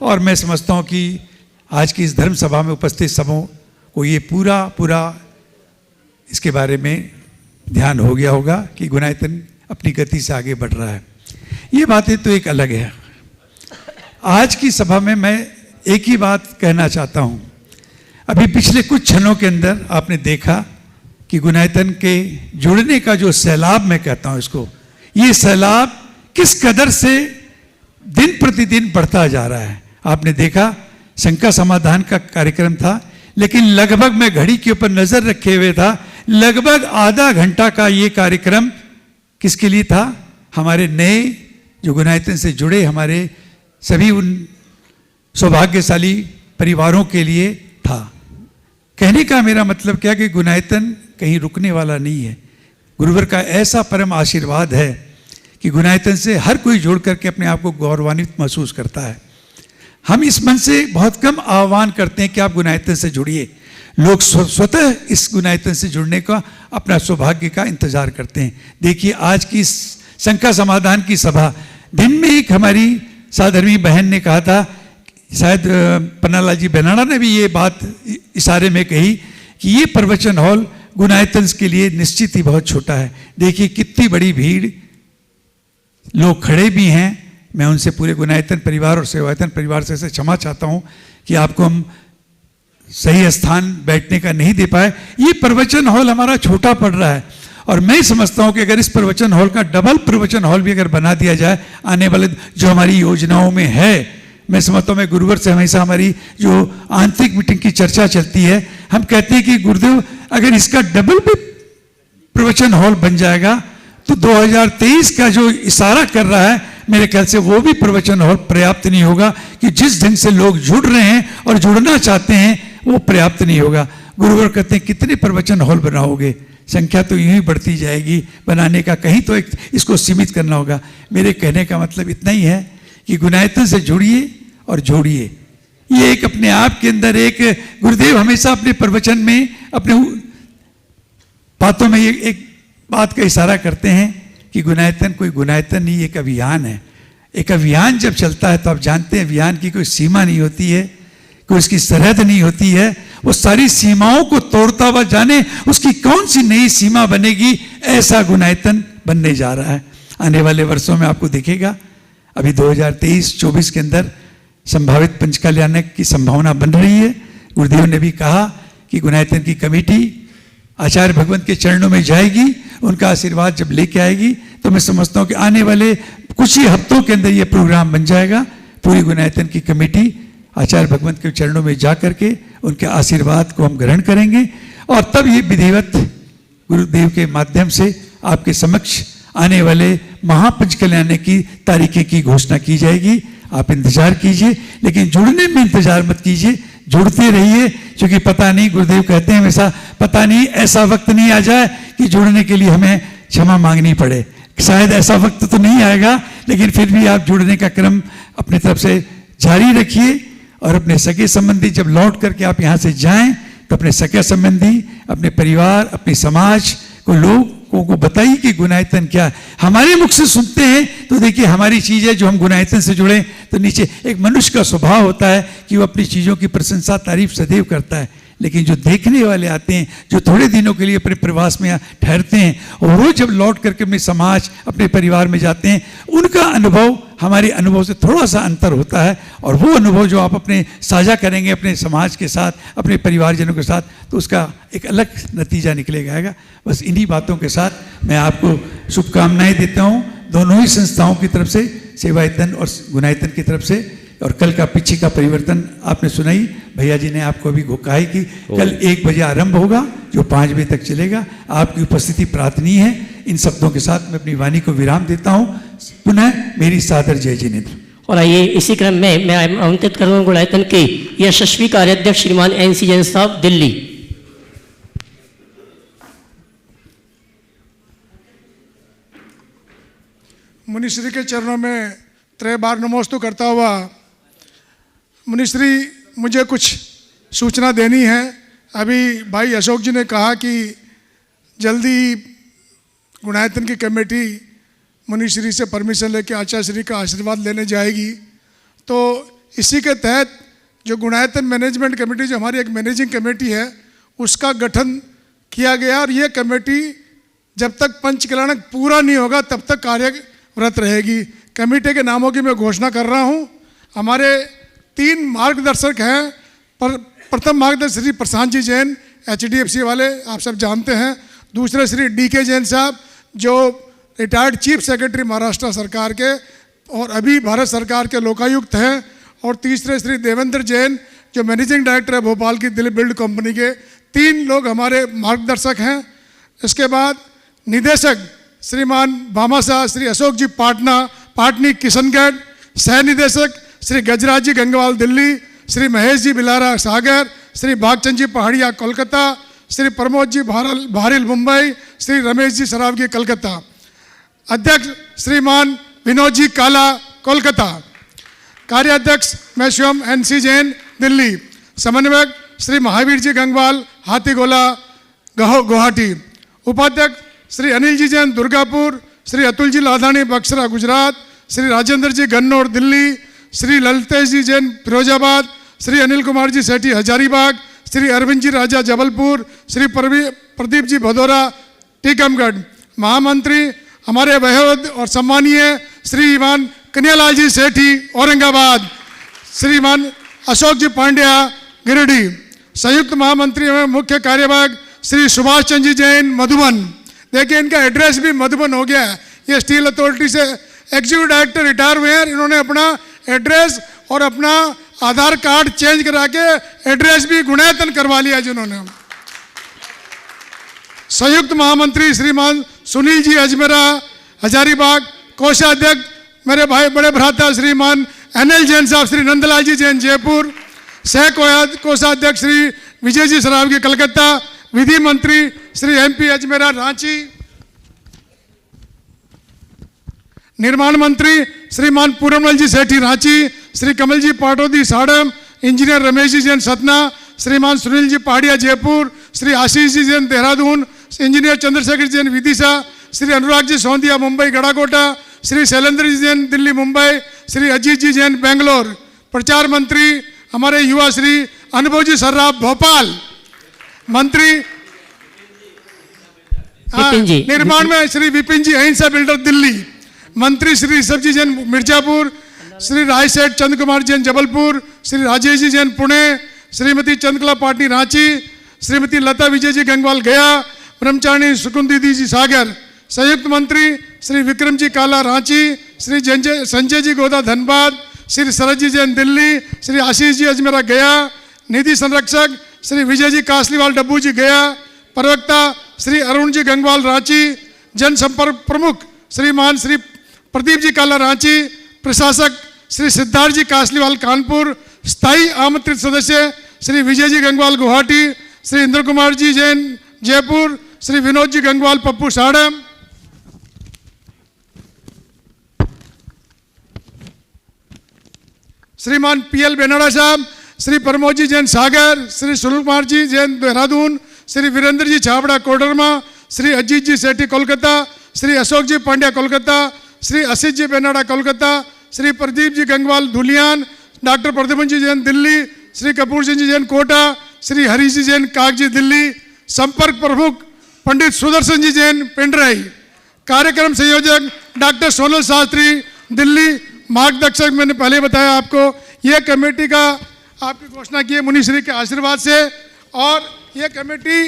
और मैं समझता हूँ कि आज की इस धर्म सभा में उपस्थित सबों को ये पूरा इसके बारे में ध्यान हो गया होगा कि गुणायतन अपनी गति से आगे बढ़ रहा है। ये बातें तो एक अलग है। आज की सभा में मैं एक ही बात कहना चाहता हूँ। अभी पिछले कुछ क्षणों के अंदर आपने देखा कि गुणायतन के जुड़ने का जो सैलाब, मैं कहता हूँ इसको, ये सैलाब किस कदर से दिन प्रतिदिन बढ़ता जा रहा है। आपने देखा शंका समाधान का कार्यक्रम था, लेकिन लगभग मैं घड़ी के ऊपर नजर रखे हुए था, लगभग आधा घंटा का ये कार्यक्रम किसके लिए था? हमारे नए जो गुणायतन से जुड़े हमारे सभी उन सौभाग्यशाली परिवारों के लिए था। कहने का मेरा मतलब क्या कि गुणायतन कहीं रुकने वाला नहीं है। गुरुवर का ऐसा परम आशीर्वाद है कि गुणायतन से हर कोई जुड़ करके अपने आप को गौरवान्वित महसूस करता है। हम इस मन से बहुत कम आह्वान करते हैं कि आप गुणायतन से जुड़िए। लोग स्वतः इस गुणायतन से जुड़ने का अपना सौभाग्य का इंतजार करते हैं। देखिए आज की शंका समाधान की सभा, दिन में एक हमारी साधर्मी बहन ने कहा था, शायद पन्नालाल जी बेनाड़ा ने भी ये बात इशारे में कही कि ये प्रवचन हॉल गुणायतन के लिए निश्चित ही बहुत छोटा है। देखिए कितनी बड़ी भीड़, लोग खड़े भी हैं। मैं उनसे पूरे गुणायतन परिवार और सेवायतन परिवार से क्षमा चाहता हूँ कि आपको हम सही स्थान बैठने का नहीं दे पाए। ये प्रवचन हॉल हमारा छोटा पड़ रहा है और मैं समझता हूँ कि अगर इस प्रवचन हॉल का डबल प्रवचन हॉल भी अगर बना दिया जाए आने वाले जो हमारी योजनाओं में है, मैं समझता हूँ, मैं गुरुवर से हमेशा हमारी जो आंतरिक मीटिंग की चर्चा चलती है, हम कहते हैं कि गुरुदेव अगर इसका डबल भी प्रवचन हॉल बन जाएगा तो 2023 का जो इशारा कर रहा है मेरे ख्याल से वो भी प्रवचन हॉल पर्याप्त नहीं होगा कि जिस ढंग से लोग जुड़ रहे हैं और जुड़ना चाहते हैं वो पर्याप्त नहीं होगा। गुरुवर कहते हैं कितने प्रवचन हॉल बनाओगे, संख्या तो यूं ही बढ़ती जाएगी, बनाने का कहीं तो एक इसको सीमित करना होगा। मेरे कहने का मतलब इतना ही है कि गुणायतन से जुड़िए और जोड़िए। ये एक अपने आप के अंदर एक, गुरुदेव हमेशा अपने प्रवचन में अपने बातों में ये एक बात का इशारा करते हैं कि गुणायतन कोई गुणायतन नहीं, एक अभियान है। एक अभियान जब चलता है तो आप जानते हैं अभियान की कोई सीमा नहीं होती है, कोई उसकी सरहद नहीं होती है। वो सारी सीमाओं को तोड़ता हुआ जाने उसकी कौन सी नई सीमा बनेगी, ऐसा गुणायतन बनने जा रहा है। आने वाले वर्षों में आपको दिखेगा। अभी 2023-24 के अंदर संभावित पंचकल्याण की संभावना बन रही है। गुरुदेव ने भी कहा कि गुणायतन की कमेटी आचार्य भगवंत के चरणों में जाएगी, उनका आशीर्वाद जब लेके आएगी तो मैं समझता हूँ कि आने वाले कुछ ही हफ्तों के अंदर ये प्रोग्राम बन जाएगा। पूरी गुणायतन की कमेटी आचार्य भगवंत के चरणों में जा करके उनके आशीर्वाद को हम ग्रहण करेंगे और तब ये विधिवत गुरुदेव के माध्यम से आपके समक्ष आने वाले महापंचकल्याण की तारीखें की घोषणा की जाएगी। आप इंतजार कीजिए, लेकिन जुड़ने में इंतजार मत कीजिए, जुड़ते रहिए, क्योंकि पता नहीं, गुरुदेव कहते हैं हमेशा, पता नहीं ऐसा वक्त नहीं आ जाए कि जुड़ने के लिए हमें क्षमा मांगनी पड़े। शायद ऐसा वक्त तो नहीं आएगा, लेकिन फिर भी आप जुड़ने का क्रम अपनी तरफ से जारी रखिए और अपने सगे संबंधी जब लौट करके आप यहाँ से जाएं तो अपने सगे संबंधी, अपने परिवार, अपने समाज को, लोगों को बताइए कि गुणायतन क्या है। हमारे मुख से सुनते हैं तो देखिए हमारी चीज़ है, जो हम गुणायतन से जुड़े तो नीचे एक मनुष्य का स्वभाव होता है कि वो अपनी चीज़ों की प्रशंसा तारीफ सदैव करता है, लेकिन जो देखने वाले आते हैं, जो थोड़े दिनों के लिए अपने प्रवास में ठहरते हैं और वो जब लौट करके अपने समाज, अपने परिवार में जाते हैं, उनका अनुभव हमारे अनुभव से थोड़ा सा अंतर होता है और वो अनुभव जो आप अपने साझा करेंगे अपने समाज के साथ, अपने परिवारजनों के साथ, तो उसका एक अलग नतीजा निकलेगा। बस इन्हीं बातों के साथ मैं आपको शुभकामनाएं देता हूँ, दोनों ही संस्थाओं की तरफ से, सेवायतन और गुणायतन की तरफ से। और कल का पीछे का परिवर्तन आपने सुनाई, भैया जी ने आपको अभी कहा है कि कल 1 बजे आरंभ होगा जो 5 बजे तक चलेगा। आपकी उपस्थिति प्रार्थनीय है। इन शब्दों के साथ मैं अपनी वाणी को विराम देता हूँ। पुनः मेरी सादर जय जिनेन्द्र।
और आइए इसी क्रम में मैं आमंत्रित करूँगा गुणायतन के यशस्वी कार्याध्यक्ष श्रीमान NC जैन साहब, दिल्ली।
मुनिश्री के चरणों में त्रय बार नमोस्तु करता हुआ, मुनिश्री मुझे कुछ सूचना देनी है। अभी भाई अशोक जी ने कहा कि जल्दी गुणायतन की कमेटी मुनिश्री से परमिशन लेकर आचार्य श्री का आशीर्वाद लेने जाएगी। तो इसी के तहत जो गुणायतन मैनेजमेंट कमेटी, जो हमारी एक मैनेजिंग कमेटी है, उसका गठन किया गया और ये कमेटी जब तक पंचकल्याण पूरा नहीं होगा तब तक कार्यरत रहेगी। कमेटी के नामों की मैं घोषणा कर रहा हूँ। हमारे 3 मार्गदर्शक हैं। प्रथम मार्गदर्शक श्री प्रशांत जी जैन, HDFC वाले, आप सब जानते हैं। दूसरे श्री DK जैन साहब, जो रिटायर्ड चीफ सेक्रेटरी महाराष्ट्र सरकार के और अभी भारत सरकार के लोकायुक्त हैं। और तीसरे श्री देवेंद्र जैन, जो मैनेजिंग डायरेक्टर है भोपाल की दिलीप बिल्ड कंपनी के। 3 लोग हमारे मार्गदर्शक हैं। इसके बाद निदेशक श्रीमान भामाशाह श्री अशोक जी पाटनी किशनगढ़, सह निदेशक श्री गजराज जी गंगवाल दिल्ली, श्री महेश जी बिलारा सागर, श्री भागचंद जी पहाड़िया कोलकाता, श्री प्रमोद जी भारिल मुंबई, श्री रमेश जी सरावगी कलकत्ता। अध्यक्ष श्रीमान विनोद जी काला कोलकाता, कार्याध्यक्ष मैं शिवम NC जैन दिल्ली, समन्वयक श्री महावीर जी गंगवाल हाथीगोला गुवाहाटी, उपाध्यक्ष श्री अनिल जी जैन दुर्गापुर, श्री अतुल जी लाधानी बक्सरा गुजरात, श्री राजेंद्र जी गन्नौर दिल्ली, श्री ललितेश जी जैन फिरोजाबाद, श्री अनिल कुमार जी सेठी हजारीबाग, श्री अरविंद जी राजा जबलपुर, श्री प्रदीप जी भदौरा टीकमगढ़। महामंत्री हमारे वयोवृद्ध और सम्मानीय श्रीमान कन्हैयालाल जी सेठी औरंगाबाद, श्रीमान अशोक जी पांड्या गिरिडीह। संयुक्त महामंत्री एवं मुख्य कार्यवाहक श्री सुभाष चंद्र जी जैन मधुबन। देखिए इनका एड्रेस भी मधुबन हो गया है, ये स्टील अथॉरिटी से एग्जीक्यूटिव डायरेक्टर रिटायर हुए हैं, इन्होंने अपना एड्रेस और अपना आधार कार्ड चेंज करा के एड्रेस भी गुणैतन करवा लिया जिन्होंने। संयुक्त महामंत्री श्रीमान सुनील जी अजमेरा हजारीबाग, कोषाध्यक्ष मेरे भाई बड़े भ्राता श्रीमान NL जैन साहब, श्री नंदलाल जी जैन जयपुर, सह कोषाध्यक्ष श्री विजय जी सरावगी कलकत्ता, विधि मंत्री श्री MP अजमेरा रांची, निर्माण मंत्री श्रीमान पूरमल जी सेठी रांची, श्री कमल जी पाटोदी साड़म, इंजीनियर रमेश जी जैन सतना, श्रीमान सुनील जी पहाड़िया जयपुर, श्री आशीष जी जैन देहरादून, इंजीनियर चंद्रशेखर जैन विदिशा, श्री अनुराग जी सोंदिया मुंबई गड़ाकोटा, श्री शैलेंद्र जी जैन दिल्ली मुंबई, श्री अजीत जी जैन बेंगलोर। प्रचार मंत्री हमारे युवा श्री अनुभव जी सर्राफ भोपाल, मंत्री निर्माण में श्री विपिन जी अहिंसा बिल्डर दिल्ली, मंत्री श्री ऋषभ जी जैन मिर्जापुर, श्री राय सेठ चंद कुमार जैन जबलपुर, श्री राजेश जी जैन पुणे, श्रीमती चंद्रकला पाटनी रांची, श्रीमती लता विजय जी गंगवाल गया, ब्रह्मचारिणी सुकुंदी जी सागर। संयुक्त मंत्री श्री विक्रम जी काला रांची, श्री संजय जी गोदा धनबाद, श्री शरद जी जैन दिल्ली, श्री आशीष जी अजमेरा गया, निधि संरक्षक श्री विजय जी कासलीवाल डब्बू जी गया, प्रवक्ता श्री अरुण जी गंगवाल रांची, जनसंपर्क प्रमुख श्रीमान श्री प्रदीप जी काला रांची, प्रशासक श्री सिद्धार्थ जी कासलीवाल कानपुर, स्थायी आमंत्रित सदस्य श्री विजय जी गंगवाल गुवाहाटी, श्री इंद्र कुमार जी जैन जयपुर, श्री विनोद जी गंगवाल पप्पू साड़म। श्रीमान PL बेनाडा साहब, श्री प्रमोद जी जैन सागर, श्री सुनील कुमार जी जैन देहरादून, श्री वीरेंद्र जी छाबड़ा कोडरमा, श्री अजीत जी सेठी कोलकाता, श्री अशोक जी पांड्या कोलकाता, श्री असित जी बेनाडा कोलकाता, श्री प्रदीप जी गंगवाल धुलियान, डॉक्टर प्रद्युमन जी जैन दिल्ली, श्री कपूर सिंह जी जैन कोटा, श्री हरी जी जैन कागजी दिल्ली। संपर्क प्रमुख पंडित सुदर्शन जी जैन पिंडराई। कार्यक्रम संयोजक डॉक्टर सोनल शास्त्री दिल्ली। मार्गदर्शक मैंने पहले बताया आपको, ये कमेटी का आपकी घोषणा की है मुनि श्री के आशीर्वाद से, और ये कमेटी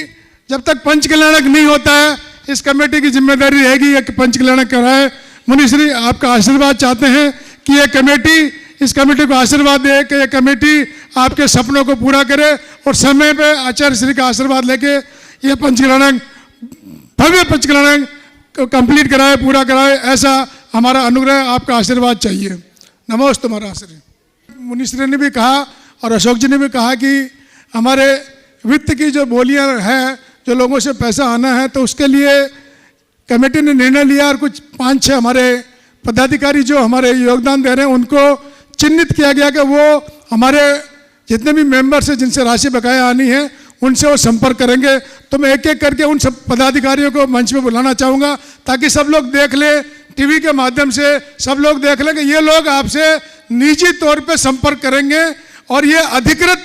जब तक पंच कल्याणक नहीं होता है इस कमेटी की जिम्मेदारी रहेगी ये पंच कल्याणक कराए। मुनि श्री आपका आशीर्वाद चाहते हैं कि ये कमेटी इस कमेटी को आशीर्वाद दे कि ये कमेटी आपके सपनों को पूरा करे और समय पे आचार्य श्री का आशीर्वाद लेके ये पंच कल्याणक भव्य पंच कल्याणक कंप्लीट कराए, पूरा कराए, ऐसा हमारा अनुग्रह आपका आशीर्वाद चाहिए। नमोस्तु महाराज श्री। मुनि श्री ने भी कहा और अशोक जी ने भी कहा कि हमारे वित्त की जो बोलियां हैं, जो लोगों से पैसा आना है, तो उसके लिए कमेटी ने निर्णय लिया और कुछ 5-6 हमारे पदाधिकारी जो हमारे योगदान दे रहे हैं उनको चिन्हित किया गया कि वो हमारे जितने भी मेंबर्स हैं जिनसे राशि बकाया आनी है उनसे वो संपर्क करेंगे। तो मैं एक एक करके उन सब पदाधिकारियों को मंच पे बुलाना चाहूँगा ताकि सब लोग देख ले, टीवी के माध्यम से सब लोग देख लें कि ये लोग आपसे निजी तौर पे संपर्क करेंगे और ये अधिकृत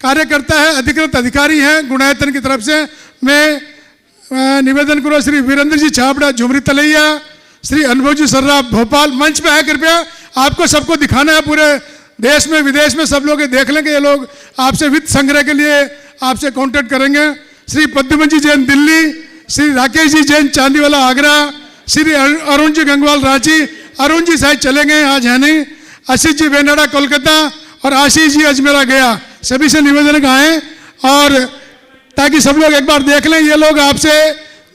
कार्यकर्ता है, अधिकृत अधिकारी हैं गुणायतन की तरफ से। मैं निवेदन करूँ श्री वीरेंद्र जी छाबड़ा झुमरी तलैया, श्री अनुभव जी सर्राफ भोपाल, मंच पे है, कृपया आपको सबको दिखाना है, पूरे देश में विदेश में सब लोग ये देख लेंगे, ये लोग आपसे वित्त संग्रह के लिए आपसे कांटेक्ट करेंगे। श्री प्रद्युमन जी जैन दिल्ली, श्री राकेश जी जैन चांदीवाला आगरा, श्री अरुण जी गंगवाल रांची, अरुण जी शायद चले गए आज है नहीं, आशीष जी बेनाडा कोलकाता और आशीष जी अजमेरा गया। सभी से निवेदन आए और ताकि सब लोग एक बार देख लें, ये लोग आपसे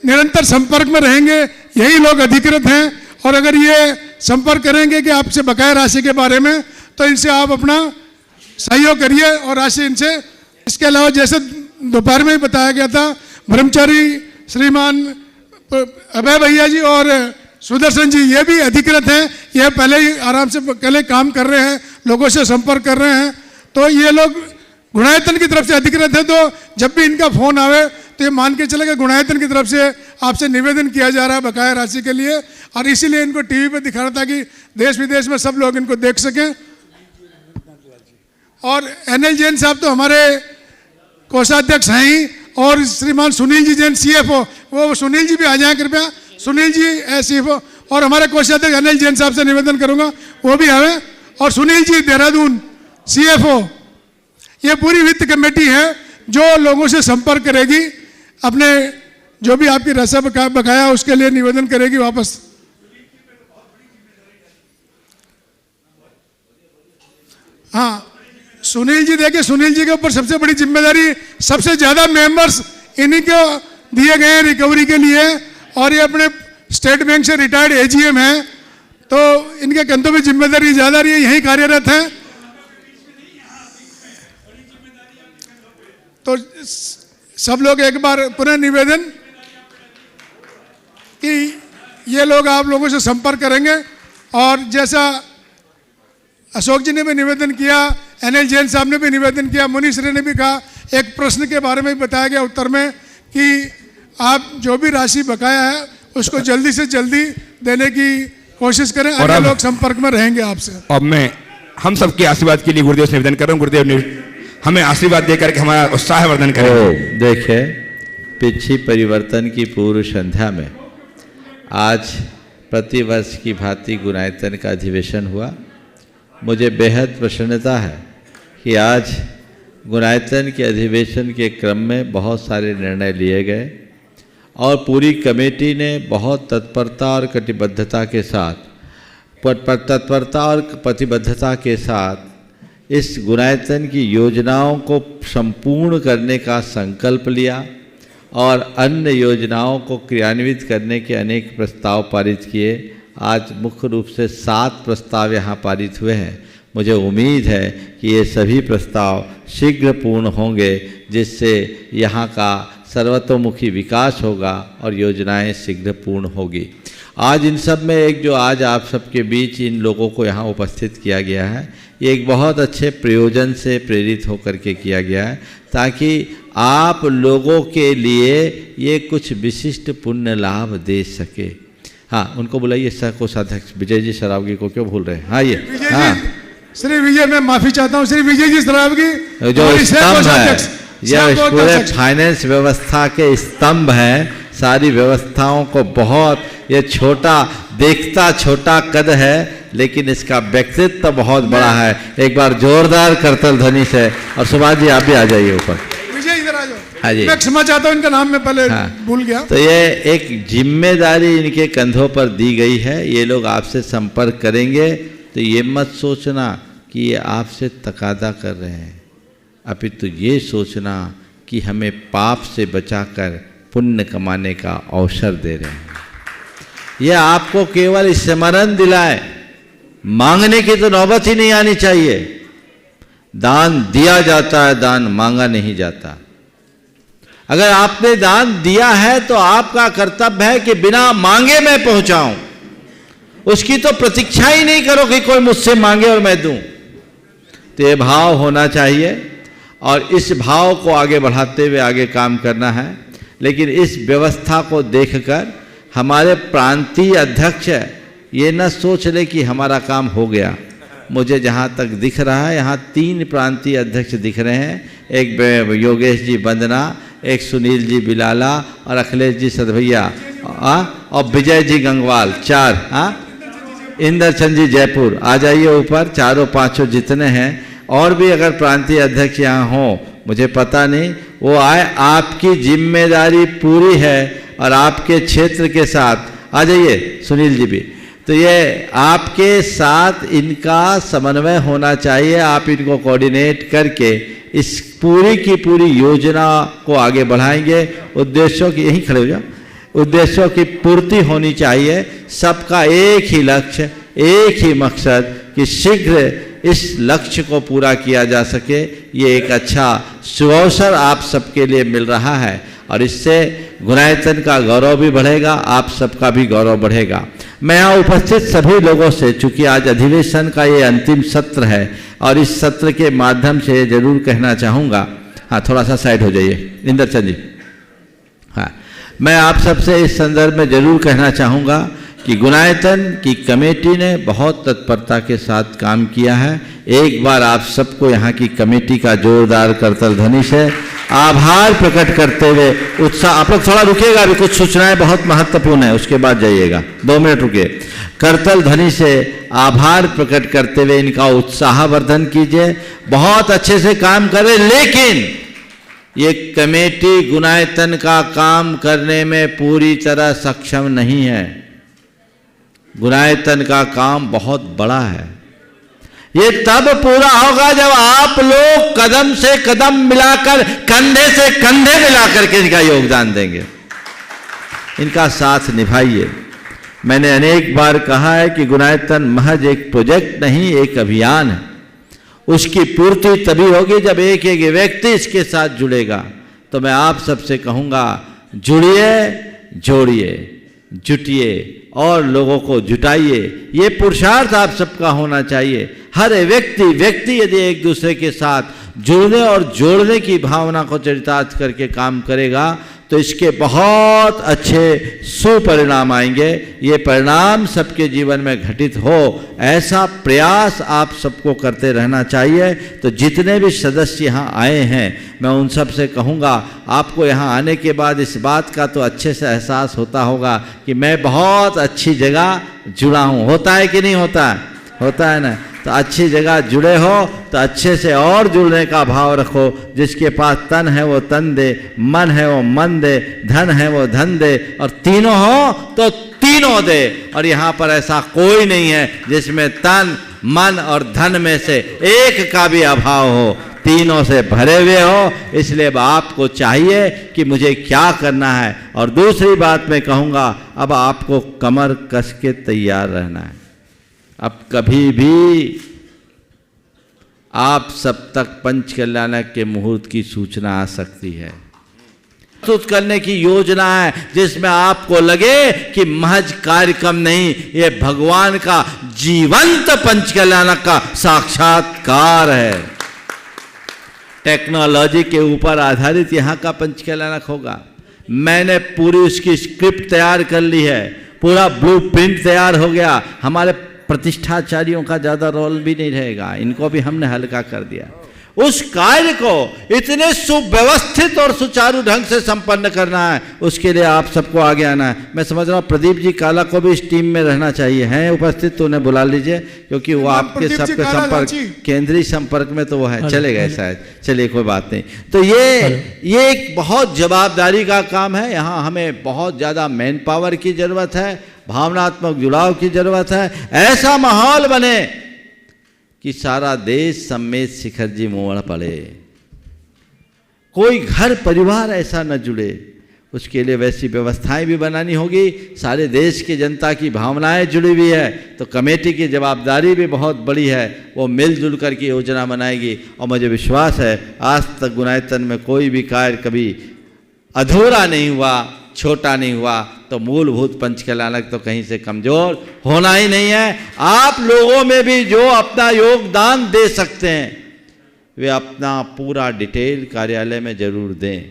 निरंतर संपर्क में रहेंगे, यही लोग अधिकृत हैं और अगर ये संपर्क करेंगे कि आपसे बकाया राशि के बारे में तो इनसे आप अपना सहयोग करिए और राशि इनसे। इसके अलावा जैसे दोपहर में ही बताया गया था, ब्रह्मचारी श्रीमान अभय भैया जी और सुदर्शन जी ये भी अधिकृत हैं, ये पहले ही आराम से पहले काम कर रहे हैं, लोगों से संपर्क कर रहे हैं। तो ये लोग गुणायतन की तरफ से अधिकृत है, तो जब भी इनका फोन आवे तो ये मान के चले कि गुणायतन की तरफ से आपसे निवेदन किया जा रहा है बकाया राशि के लिए, और इसीलिए इनको टीवी पे दिखा रहा था कि देश विदेश में सब लोग इनको देख सकें। और एनएल जैन साहब तो हमारे कोषाध्यक्ष हैं ही, और श्रीमान सुनील जी जैन CFO, वो सुनील जी भी आ जाएं कृपया, सुनील जी CFO, और हमारे कोषाध्यक्ष एनएल जैन साहब से निवेदन करूंगा वो भी आवे, और सुनील जी देहरादून CFO। ये पूरी वित्त कमेटी है जो लोगों से संपर्क करेगी, अपने जो भी आपकी रसा बकाया उसके लिए निवेदन करेगी वापस। हाँ, सुनील जी देखिए, सुनील जी के ऊपर सबसे बड़ी जिम्मेदारी, सबसे ज्यादा मेंबर्स इन्हीं को दिए गए हैं रिकवरी के लिए, और ये अपने स्टेट बैंक से रिटायर्ड AGM हैं, तो इनके कंधों में जिम्मेदारी ज्यादा रही है, यहीं कार्यरत हैं। तो सब लोग एक बार पुनः निवेदन कि ये लोग आप लोगों से संपर्क करेंगे, और जैसा अशोक जी ने भी निवेदन किया, एनएल जैन साहब ने भी निवेदन किया, मुनीश ने भी कहा, एक प्रश्न के बारे में बताया गया उत्तर में कि आप जो भी राशि बकाया है उसको जल्दी से जल्दी देने की कोशिश करें, और अन्य लोग संपर्क में रहेंगे आपसे।
अब मैं हम सबके आशीर्वाद के लिए गुरुदेव से निवेदन कर रहा हूँ, गुरुदेव हमें आशीर्वाद देकर के हमारा उत्साह वर्धन करें।
देखिए, पिछली परिवर्तन की पूर्व संध्या में आज प्रतिवर्ष की भांति गुणायतन का अधिवेशन हुआ। मुझे बेहद प्रसन्नता है कि आज गुणायतन के अधिवेशन के क्रम में बहुत सारे निर्णय लिए गए, और पूरी कमेटी ने बहुत तत्परता और कटिबद्धता के साथ प्रतिबद्धता के साथ इस गुणायतन की योजनाओं को संपूर्ण करने का संकल्प लिया, और अन्य योजनाओं को क्रियान्वित करने के अनेक प्रस्ताव पारित किए। आज मुख्य रूप से 7 प्रस्ताव यहाँ पारित हुए हैं। मुझे उम्मीद है कि ये सभी प्रस्ताव शीघ्र पूर्ण होंगे, जिससे यहाँ का सर्वतोमुखी विकास होगा और योजनाएं शीघ्र पूर्ण होगी। आज इन सब में एक जो आज आप सबके बीच इन लोगों को यहाँ उपस्थित किया गया है, ये एक बहुत अच्छे प्रयोजन से प्रेरित होकर के किया गया है, ताकि आप लोगों के लिए ये कुछ विशिष्ट पुण्य लाभ दे सके। हाँ, उनको बुलाइए, कोषाध्यक्ष विजय जी सरावगी को क्यों भूल रहे हैं? हाँ, ये हाँ,
श्री विजय, मैं माफी चाहता हूँ, श्री विजय जी सरावगी
जो स्तंभ है, यह पूरे फाइनेंस व्यवस्था के स्तंभ हैं। सारी व्यवस्थाओं को बहुत, ये छोटा देखता छोटा कद है, लेकिन इसका व्यक्तित्व तो बहुत बड़ा है। एक बार जोरदार करतल ध्वनि से, और सुभाष जी आप भी आ जाइए ऊपर।
विजय इधर आ जाओ।
हाँ जी,
मैं क्षमा चाहता हूँ, इनका नाम मैं पहले भूल गया।
तो ये एक जिम्मेदारी इनके कंधों पर दी गई है। ये लोग आपसे संपर्क करेंगे, तो ये मत सोचना कि ये आपसे तकादा कर रहे हैं, अपितु ये सोचना कि हमें पाप से बचाकर पुण्य कमाने का अवसर दे रहे हैं। ये आपको केवल स्मरण दिलाए, मांगने की तो नौबत ही नहीं आनी चाहिए। दान दिया जाता है, दान मांगा नहीं जाता। अगर आपने दान दिया है तो आपका कर्तव्य है कि बिना मांगे मैं पहुंचाऊं, उसकी तो प्रतीक्षा ही नहीं करो कि कोई मुझसे मांगे और मैं दूं। तो ये भाव होना चाहिए, और इस भाव को आगे बढ़ाते हुए आगे काम करना है। लेकिन इस व्यवस्था को देखकर हमारे प्रांतीय अध्यक्ष ये न सोच ले कि हमारा काम हो गया। मुझे जहाँ तक दिख रहा है, यहाँ 3 प्रांतीय अध्यक्ष दिख रहे हैं, एक योगेश जी बंदना, एक सुनील जी बिलाला, और अखिलेश जी सदभैया, और विजय जी गंगवाल, 4 इंद्रचंद जी जयपुर। आ जाइए ऊपर, चारों पांचों जितने हैं, और भी अगर प्रांतीय अध्यक्ष यहाँ हों, मुझे पता नहीं, वो आए। आपकी जिम्मेदारी पूरी है, और आपके क्षेत्र के साथ आ जाइए सुनील जी भी। तो ये आपके साथ इनका समन्वय होना चाहिए। आप इनको कोऑर्डिनेट करके इस पूरी की पूरी योजना को आगे बढ़ाएंगे। उद्देश्यों की, यहीं खड़े हो जाओ, उद्देश्यों की पूर्ति होनी चाहिए। सबका एक ही लक्ष्य, एक ही मकसद कि शीघ्र इस लक्ष्य को पूरा किया जा सके। ये एक अच्छा सुअवसर आप सबके लिए मिल रहा है, और इससे गुणायतन का गौरव भी बढ़ेगा, आप सबका भी गौरव बढ़ेगा। मैं यहाँ उपस्थित सभी लोगों से, चूंकि आज अधिवेशन का ये अंतिम सत्र है और इस सत्र के माध्यम से जरूर कहना चाहूँगा, हाँ थोड़ा सा साइड हो जाइए इंदरचंद जी, हाँ मैं आप सबसे इस संदर्भ में जरूर कहना चाहूँगा कि गुणायतन की कमेटी ने बहुत तत्परता के साथ काम किया है। एक बार आप सबको यहाँ की कमेटी का जोरदार करतल ध्वनि से आभार प्रकट करते हुए उत्साह, आप लोग थोड़ा रुकिएगा, अभी कुछ सूचनाएं बहुत महत्वपूर्ण है, उसके बाद जाइएगा, 2 मिनट रुकिए। करतल ध्वनि से आभार प्रकट करते हुए इनका उत्साहवर्धन कीजिए, बहुत अच्छे से काम करें। लेकिन ये कमेटी गुणायतन का काम करने में पूरी तरह सक्षम नहीं है। गुणायतन का काम बहुत बड़ा है, ये तब पूरा होगा जब आप लोग कदम से कदम मिलाकर, कंधे से कंधे मिलाकर के इनका योगदान देंगे, इनका साथ निभाइए। मैंने अनेक बार कहा है कि गुणायतन महज एक प्रोजेक्ट नहीं, एक अभियान है। उसकी पूर्ति तभी होगी जब एक एक व्यक्ति इसके साथ जुड़ेगा। तो मैं आप सबसे कहूँगा, जुड़िए, जोड़िए, जुटिए और लोगों को जुटाइए। ये पुरुषार्थ आप सबका होना चाहिए। हर व्यक्ति यदि एक दूसरे के साथ जुड़ने और जोड़ने की भावना को चरितार्थ करके काम करेगा तो इसके बहुत अच्छे सुपरिणाम आएंगे। ये परिणाम सबके जीवन में घटित हो, ऐसा प्रयास आप सबको करते रहना चाहिए। तो जितने भी सदस्य यहाँ आए हैं, मैं उन सब से कहूँगा, आपको यहाँ आने के बाद इस बात का तो अच्छे से एहसास होता होगा कि मैं बहुत अच्छी जगह जुड़ा हूँ। होता है कि नहीं होता है? होता है ना। तो अच्छी जगह जुड़े हो तो अच्छे से और जुड़ने का भाव रखो। जिसके पास तन है वो तन दे, मन है वो मन दे, धन है वो धन दे, और तीनों हो तो तीनों दे। और यहाँ पर ऐसा कोई नहीं है जिसमें तन, मन और धन में से एक का भी अभाव हो, तीनों से भरे हुए हो। इसलिए अब आपको चाहिए कि मुझे क्या करना है। और दूसरी बात मैं कहूँगा, अब आपको कमर कस के तैयार रहना है। अब कभी भी आप सब तक पंच कल्याणक के मुहूर्त की सूचना आ सकती है। प्रस्तुत करने की योजना है जिसमें आपको लगे कि महज कार्यक्रम नहीं, ये भगवान का जीवंत पंच कल्याणक का साक्षात्कार है। टेक्नोलॉजी के ऊपर आधारित यहाँ का पंच कल्याणक होगा। मैंने पूरी उसकी स्क्रिप्ट तैयार कर ली है, पूरा ब्लूप्रिंट तैयार हो गया। हमारे प्रतिष्ठाचार्यों का ज़्यादा रोल भी नहीं रहेगा, इनको भी हमने हल्का कर दिया। उस कार्य को इतने सुव्यवस्थित और सुचारू ढंग से संपन्न करना है, उसके लिए आप सबको आगे आना है। मैं समझ रहा हूँ प्रदीप जी काला को भी इस टीम में रहना चाहिए। हैं उपस्थित तो उन्हें बुला लीजिए, क्योंकि वो आपके सबके संपर्क, केंद्रीय संपर्क में तो वो है, चले गए शायद। चलिए कोई बात नहीं। तो ये एक बहुत जवाबदारी का काम है। यहाँ हमें बहुत ज़्यादा मैन पावर की ज़रूरत है, भावनात्मक जुड़ाव की ज़रूरत है। ऐसा माहौल बने कि सारा देश समेत शिखर जी मोड़ पड़े, कोई घर परिवार ऐसा न जुड़े। उसके लिए वैसी व्यवस्थाएं भी बनानी होगी। सारे देश की जनता की भावनाएं जुड़ी हुई है, तो कमेटी की जवाबदारी भी बहुत बड़ी है। वो मिलजुल कर के योजना बनाएगी। और मुझे विश्वास है आज तक गुणायतन में कोई भी कार्य कभी अधूरा नहीं हुआ, छोटा नहीं हुआ। तो मूलभूत पंच कल्याणक तो कहीं से कमजोर होना ही नहीं है। आप लोगों में भी जो अपना योगदान दे सकते हैं, वे अपना पूरा डिटेल कार्यालय में जरूर दें।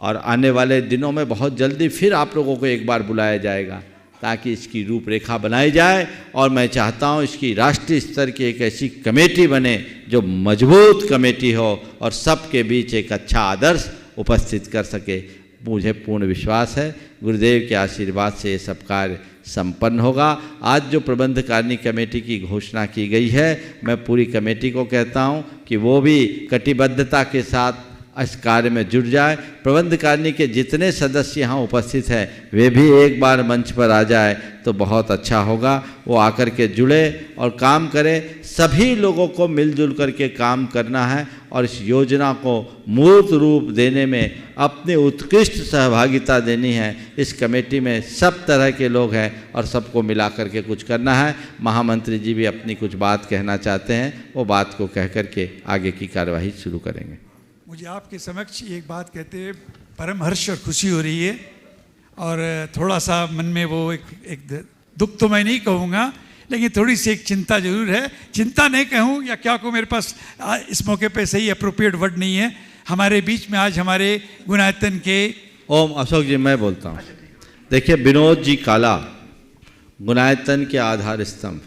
और आने वाले दिनों में बहुत जल्दी फिर आप लोगों को एक बार बुलाया जाएगा, ताकि इसकी रूपरेखा बनाई जाए। और मैं चाहता हूँ इसकी राष्ट्रीय स्तर की एक ऐसी कमेटी बने जो मजबूत कमेटी हो और सबके बीच एक अच्छा आदर्श उपस्थित कर सके। मुझे पूर्ण विश्वास है गुरुदेव के आशीर्वाद से ये सब कार्य संपन्न होगा। आज जो प्रबंध कारिणी कमेटी की घोषणा की गई है, मैं पूरी कमेटी को कहता हूँ कि वो भी कटिबद्धता के साथ इस कार्य में जुट जाए। प्रबंध कारिणी के जितने सदस्य यहाँ उपस्थित हैं, वे भी एक बार मंच पर आ जाए तो बहुत अच्छा होगा। वो आकर के जुड़े और काम करें। सभी लोगों को मिलजुल करके काम करना है और इस योजना को मूर्त रूप देने में अपनी उत्कृष्ट सहभागिता देनी है। इस कमेटी में सब तरह के लोग हैं और सबको मिला करके कुछ करना है। महामंत्री जी भी अपनी कुछ बात कहना चाहते हैं, वो बात को कह करके आगे की कार्यवाही शुरू करेंगे।
मुझे आपके समक्ष एक बात कहते हुए परम हर्ष और खुशी हो रही है, और थोड़ा सा मन में वो एक दुख तो मैं नहीं कहूँगा, लेकिन थोड़ी सी एक चिंता जरूर है। चिंता नहीं कहूँ या क्या कहूँ, मेरे पास इस मौके पे सही अप्रोप्रिएट वर्ड नहीं है। हमारे बीच में आज हमारे गुणायतन के
ओम अशोक जी, मैं बोलता हूँ। देखिए, विनोद जी काला गुणायतन के आधार स्तंभ,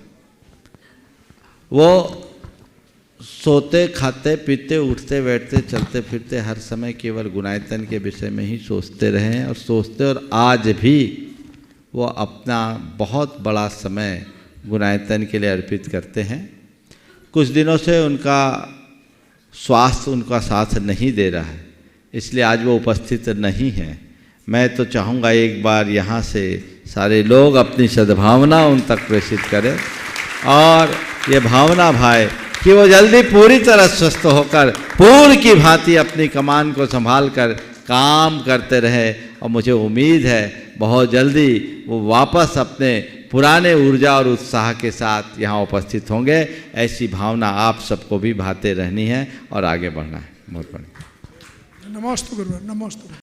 वो सोते खाते पीते उठते बैठते चलते फिरते हर समय केवल गुणायतन के विषय में ही सोचते रहे हैं और सोचते, और आज भी वो अपना बहुत बड़ा समय गुणायतन के लिए अर्पित करते हैं। कुछ दिनों से उनका स्वास्थ्य उनका साथ नहीं दे रहा है, इसलिए आज वो उपस्थित नहीं हैं। मैं तो चाहूँगा एक बार यहाँ से सारे लोग अपनी सद्भावना उन तक प्रेषित करें और ये भावना भाई कि वो जल्दी पूरी तरह स्वस्थ होकर पूर्व की भांति अपनी कमान को संभाल कर काम करते रहे। और मुझे उम्मीद है बहुत जल्दी वो वापस अपने पुराने ऊर्जा और उत्साह के साथ यहाँ उपस्थित होंगे। ऐसी भावना आप सबको भी भाते रहनी है और आगे बढ़ना है। बहुत बढ़िया।
नमस्ते गुरुवर, नमस्ते।